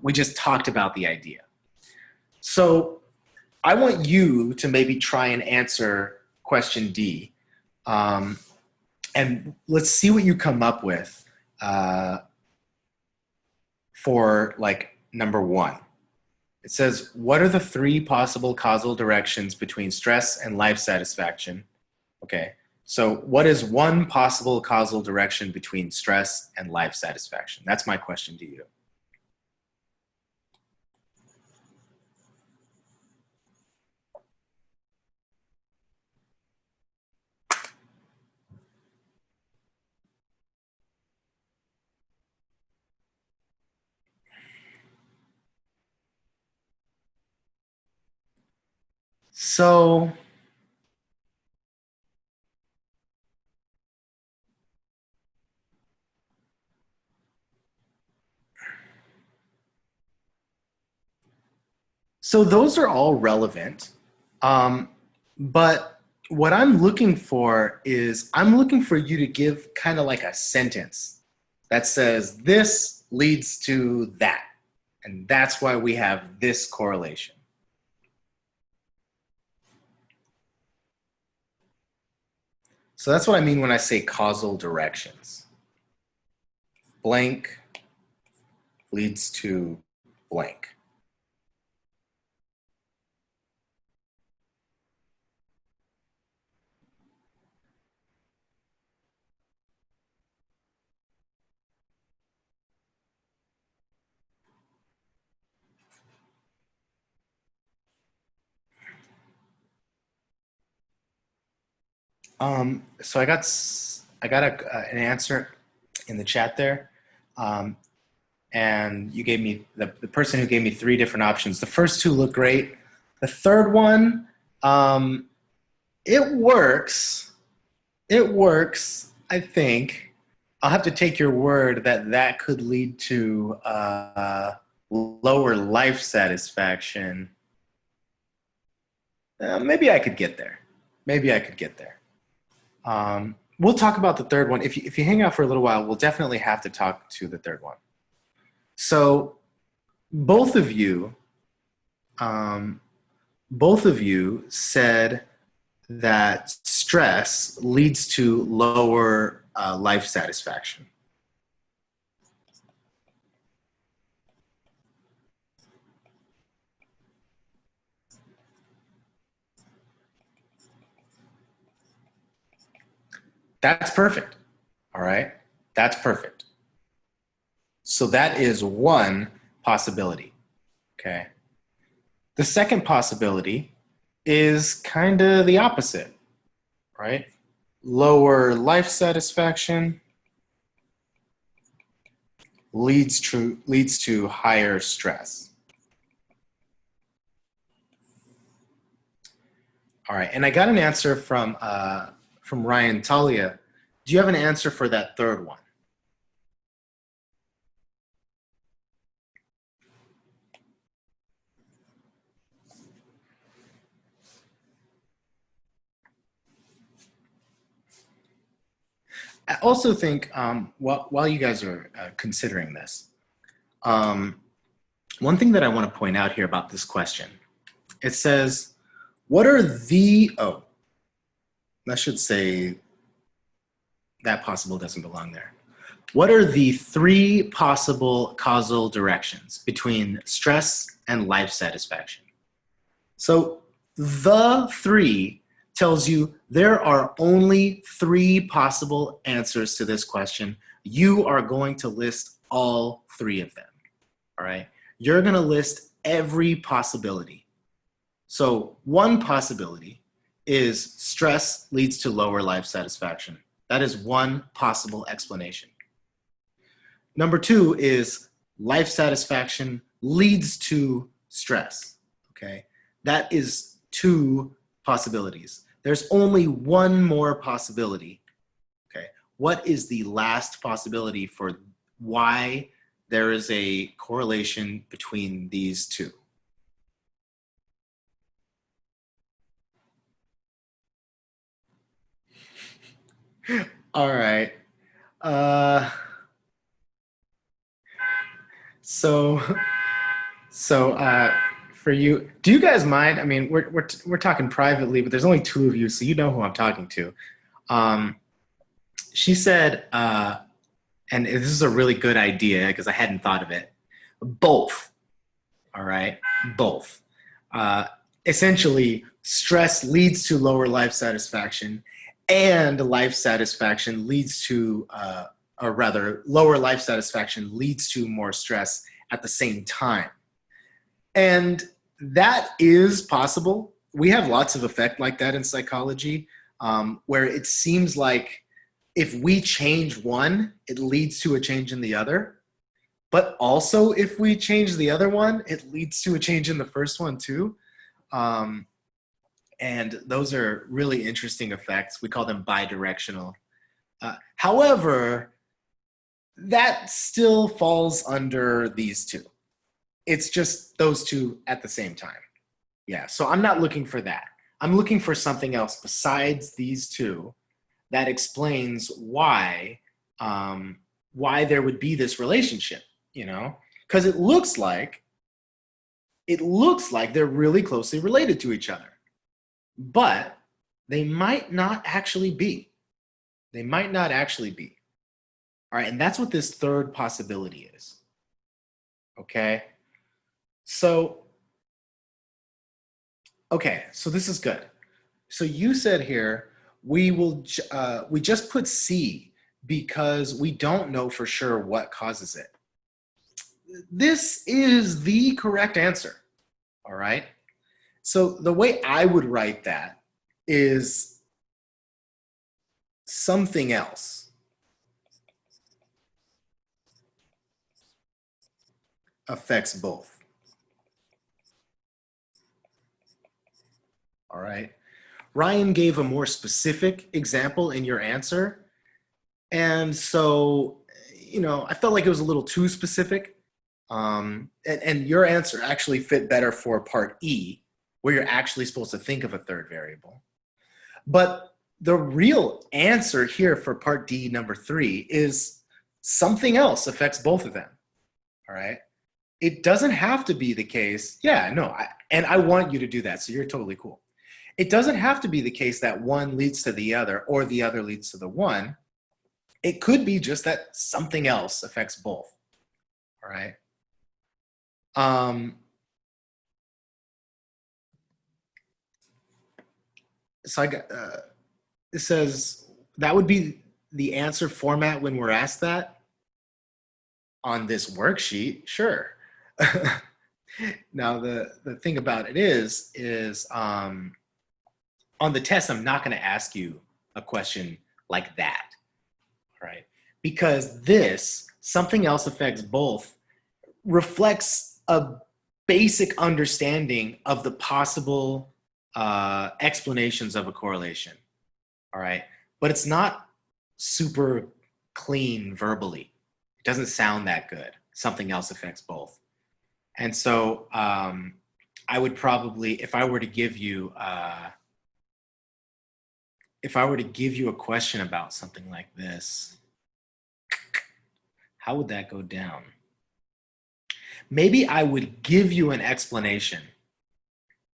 We just talked about the idea. So I want you to maybe try and answer question D. And let's see what you come up with for like number 1. It says, what are the 3 possible causal directions between stress and life satisfaction? Okay, so what is one possible causal direction between stress and life satisfaction? That's my question to you. So those are all relevant. But what I'm looking for is I'm looking for you to give kind of like a sentence that says this leads to that. And that's why we have this correlation. So that's what I mean when I say causal directions. Blank leads to blank. So I got an answer in the chat there. And you gave me, the person who gave me 3 different options. The first 2 look great. The third one, it works. It works, I think. I'll have to take your word that could lead to lower life satisfaction. Maybe I could get there. We'll talk about the third one. If you hang out for a little while, we'll definitely have to talk to the third one. So both of you said that stress leads to lower life satisfaction. That's perfect. All right, that's perfect. So that is one possibility, okay? The second possibility is kind of the opposite, right? Lower life satisfaction leads to higher stress. All right, and I got an answer from Ryan Talia. Do you have an answer for that third one? also think while you guys are considering this, one thing that I want to point out here about this question, it says, what are the, oh, that should say that possible doesn't belong there. What are the 3 possible causal directions between stress and life satisfaction? So the 3 tells you there are only 3 possible answers to this question. You are going to list all 3 of them, all right? You're gonna list every possibility. So one possibility is stress leads to lower life satisfaction. That is one possible explanation. Number 2 is life satisfaction leads to stress, okay? That is 2 possibilities. There's only one more possibility, okay? What is the last possibility for why there is a correlation between these 2? All right. So for you, do you guys mind? I mean, we're talking privately, but there's only 2 of you, so you know who I'm talking to. She said, and this is a really good idea because I hadn't thought of it. Both. All right, both. Essentially, stress leads to lower life satisfaction, and life satisfaction leads to, or rather, lower life satisfaction leads to more stress at the same time. And that is possible. We have lots of effect like that in psychology, where it seems like if we change one, it leads to a change in the other. But also, if we change the other one, it leads to a change in the first one too. And those are really interesting effects. We call them bidirectional. However, that still falls under these 2. It's just those 2 at the same time. Yeah, so I'm not looking for that. I'm looking for something else besides these 2 that explains why there would be this relationship, you know? Because it looks like they're really closely related to each other. But they might not actually be. They might not actually be. All right, and that's what this 3rd possibility is. Okay? So this is good. So you said here, we just put C because we don't know for sure what causes it. This is the correct answer, all right? So the way I would write that is something else affects both. All right. Ryan gave a more specific example in your answer. And so, you know, I felt like it was a little too specific. And your answer actually fit better for part E, where you're actually supposed to think of a 3rd variable. But the real answer here for part D, number 3, is something else affects both of them. All right. It doesn't have to be the case. Yeah, no, and I want you to do that, so you're totally cool. It doesn't have to be the case that one leads to the other or the other leads to the one. It could be just that something else affects both. All right. So I got, it says that would be the answer format when we're asked that on this worksheet. Sure. Now the thing about it is on the test, I'm not going to ask you a question like that, right? Because this, something else affects both, reflects a basic understanding of the possible explanations of a correlation, all right? But it's not super clean verbally. It doesn't sound that good. Something else affects both. And so I would probably, if I were to give you if I were to give you a question about something like this, how would that go down? Maybe I would give you an explanation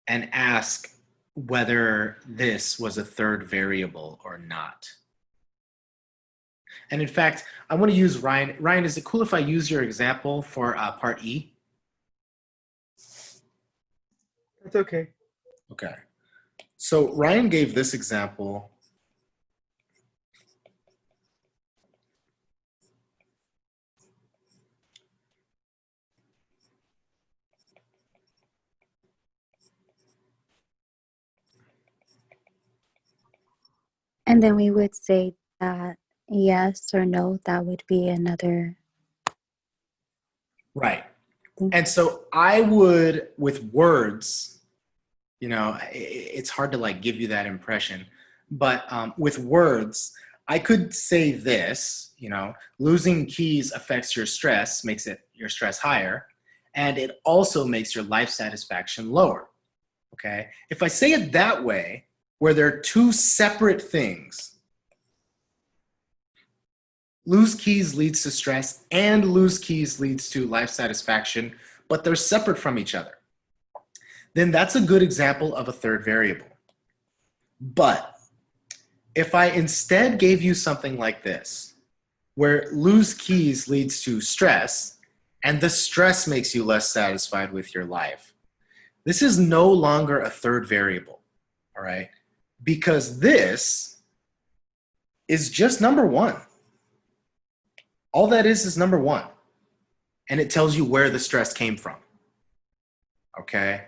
and ask whether this was a third variable or not. And in fact, I want to use Ryan. Ryan, is it cool if I use your example for part E? That's okay. Okay. So Ryan gave this example. And then we would say that yes or no, that would be another. Right. And so I would, with words, you know, it's hard to like give you that impression, but with words, I could say this, you know, losing keys affects your stress, makes it your stress higher, and it also makes your life satisfaction lower. Okay. If I say it that way, where there are two separate things, lose keys leads to stress and lose keys leads to life satisfaction, but they're separate from each other, then that's a good example of a third variable. But if I instead gave you something like this, where lose keys leads to stress and the stress makes you less satisfied with your life, this is no longer a third variable, all right? Because this is just number one. All that is number one. And it tells you where the stress came from, okay?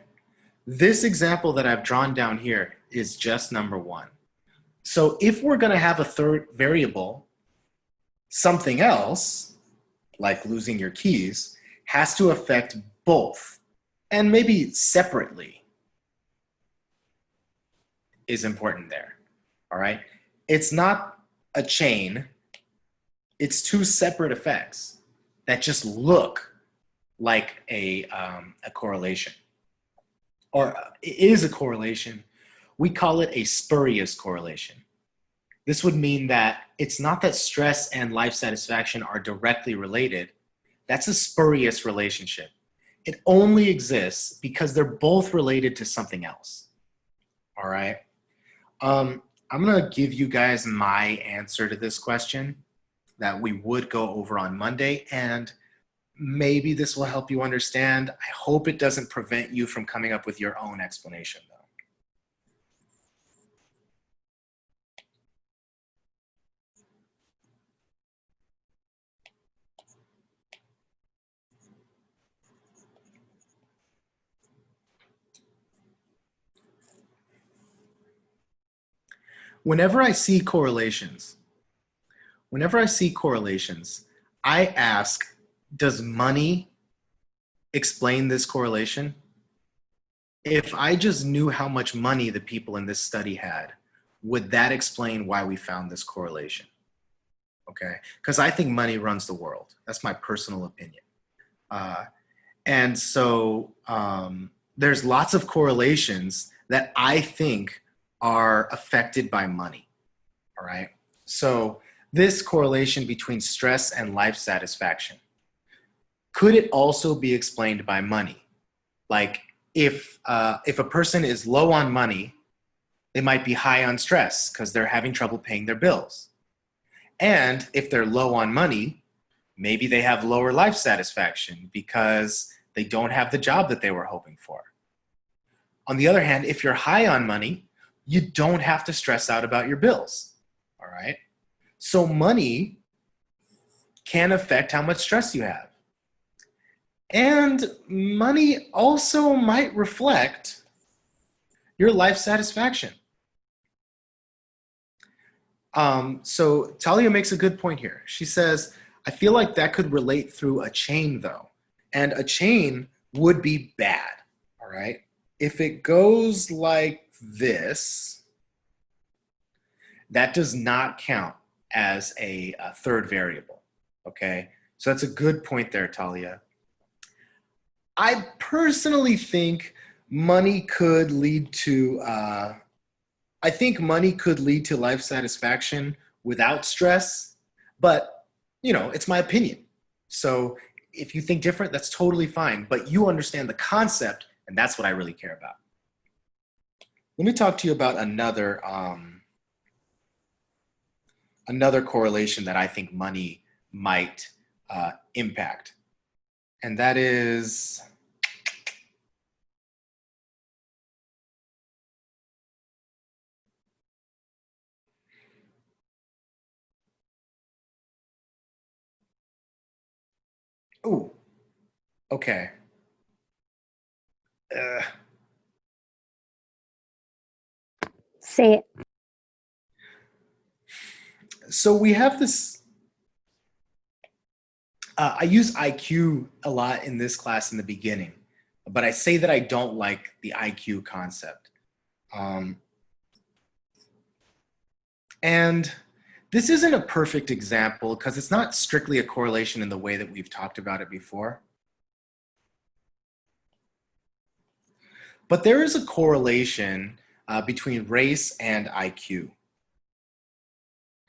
This example that I've drawn down here is just number one. So if we're gonna have a third variable, something else, like losing your keys, has to affect both, and maybe separately is important there, all right? It's not a chain, it's two separate effects that just look like a correlation. Or it is a correlation. We call it a spurious correlation. This would mean that it's not that stress and life satisfaction are directly related. That's a spurious relationship. It only exists because they're both related to something else, all right? I'm gonna give you guys my answer to this question that we would go over on Monday, and maybe this will help you understand. I hope it doesn't prevent you from coming up with your own explanation, though. Whenever I see correlations, I ask, does money explain this correlation? If I just knew how much money the people in this study had, would that explain why we found this correlation? Okay, because I think money runs the world. That's my personal opinion. And so there's lots of correlations that I think are affected by money, all right? So this correlation between stress and life satisfaction, could it also be explained by money? Like if a person is low on money, they might be high on stress because they're having trouble paying their bills. And if they're low on money, maybe they have lower life satisfaction because they don't have the job that they were hoping for. On the other hand, if you're high on money, you don't have to stress out about your bills, all right? So money can affect how much stress you have. And money also might reflect your life satisfaction. So Talia makes a good point here. She says, I feel like that could relate through a chain though. And a chain would be bad, all right? If it goes like this, that does not count as a third variable, okay? So that's a good point there, Talia. I personally think money could lead to I think money could lead to life satisfaction without stress, but it's my opinion. So if you think different, that's totally fine, but you understand the concept, and that's what I really care about. Let me talk to you about another correlation that I think money might impact. And that is, ooh, okay. Say it. So we have this, I use IQ a lot in this class in the beginning, but I say that I don't like the IQ concept. And this isn't a perfect example because it's not strictly a correlation in the way that we've talked about it before. But there is a correlation between race and IQ.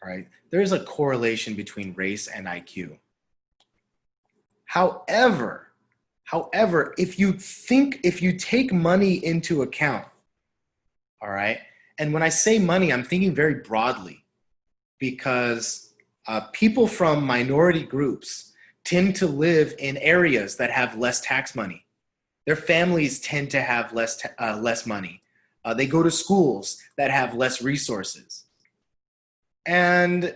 All right, there is a correlation between race and IQ. However, if you take money into account, all right, and when I say money, I'm thinking very broadly, because people from minority groups tend to live in areas that have less tax money. Their families tend to have less money. They go to schools that have less resources. And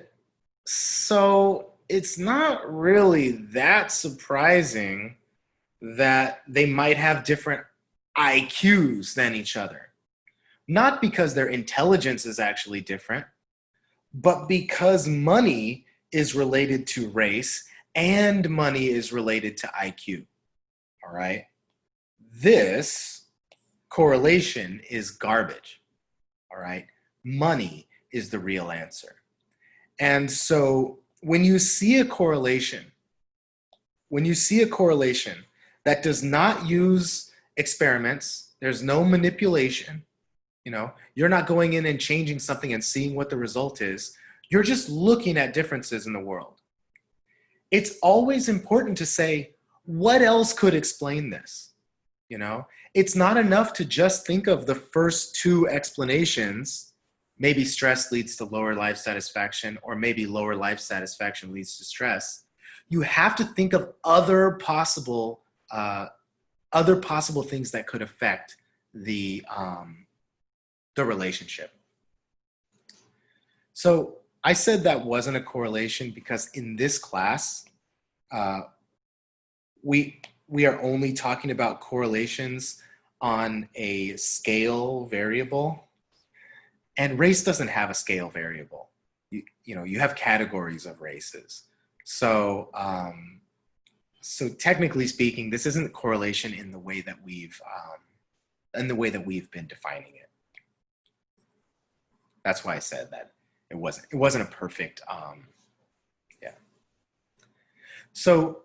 so it's not really that surprising that they might have different IQs than each other. Not because their intelligence is actually different, but because money is related to race and money is related to IQ. All right? This correlation is garbage. All right? Money is the real answer. And so when you see a correlation that does not use experiments, there's no manipulation, you're not going in and changing something and seeing what the result is. You're just looking at differences in the world. It's always important to say, what else could explain this? It's not enough to just think of the first two explanations. Maybe stress leads to lower life satisfaction, or maybe lower life satisfaction leads to stress. You have to think of other possible things that could affect the relationship. So I said that wasn't a correlation because in this class, we are only talking about correlations on a scale variable. And race doesn't have a scale variable. You have categories of races. So, so technically speaking, this isn't a correlation in the way that we've been defining it. That's why I said that it wasn't a perfect, yeah. So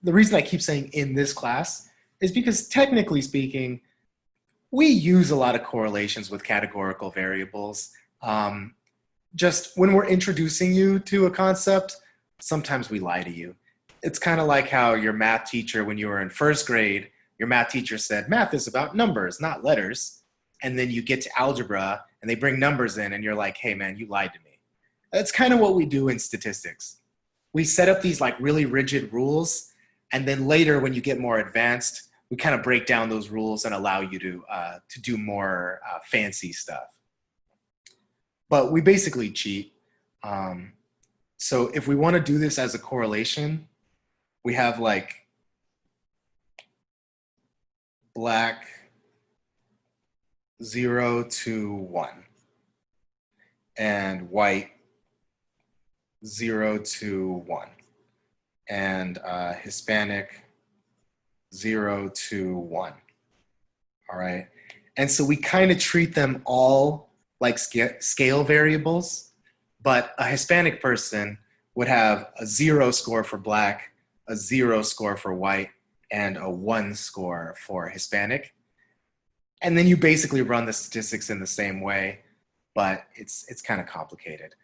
the reason I keep saying in this class is because technically speaking, we use a lot of correlations with categorical variables. Just when we're introducing you to a concept, sometimes we lie to you. It's kind of like how your math teacher, when you were in first grade, your math teacher said, math is about numbers, not letters. And then you get to algebra and they bring numbers in and you're like, hey man, you lied to me. That's kind of what we do in statistics. We set up these like really rigid rules. And then later when you get more advanced, we kind of break down those rules and allow you to do more fancy stuff. But we basically cheat. So if we want to do this as a correlation, we have like black 0 to 1 and white 0 to 1 and Hispanic 0 to 1. All right. And so we kind of treat them all like scale variables, but a Hispanic person would have a 0 score for black, a 0 score for white, and a 1 score for Hispanic. And then you basically run the statistics in the same way, but it's kind of complicated.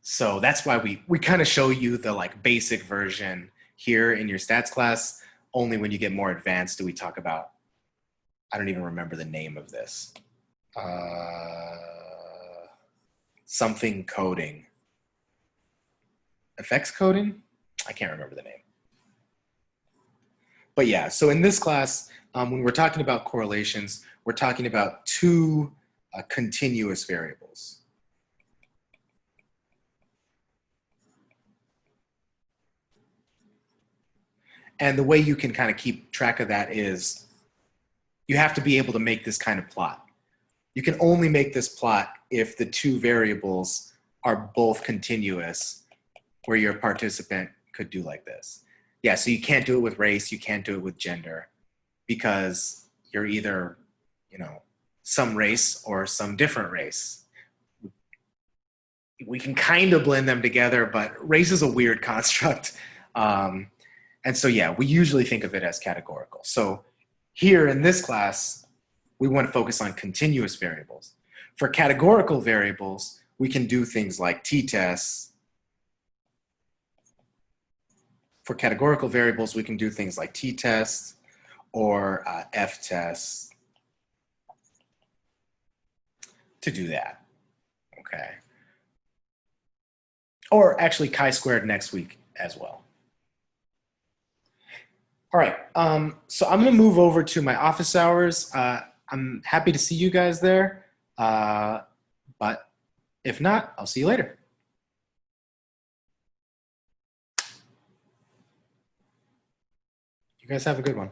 So that's why we kind of show you the like basic version here in your stats class. Only when you get more advanced do we talk about, I don't even remember the name of this. Something coding. Effects coding? I can't remember the name. But yeah, so in this class, when we're talking about correlations, we're talking about two continuous variables. And the way you can kind of keep track of that is you have to be able to make this kind of plot. You can only make this plot if the two variables are both continuous, where your participant could do like this. Yeah, so you can't do it with race, you can't do it with gender, because you're either, you know, some race or some different race. We can kind of blend them together, but race is a weird construct. And so, yeah, we usually think of it as categorical. So here in this class, we want to focus on continuous variables. For categorical variables, we can do things like t-tests. For categorical variables, we can do things like t-tests or f-tests to do that, okay? Or actually chi-squared next week as well. All right, so I'm gonna move over to my office hours. I'm happy to see you guys there, but if not, I'll see you later. You guys have a good one.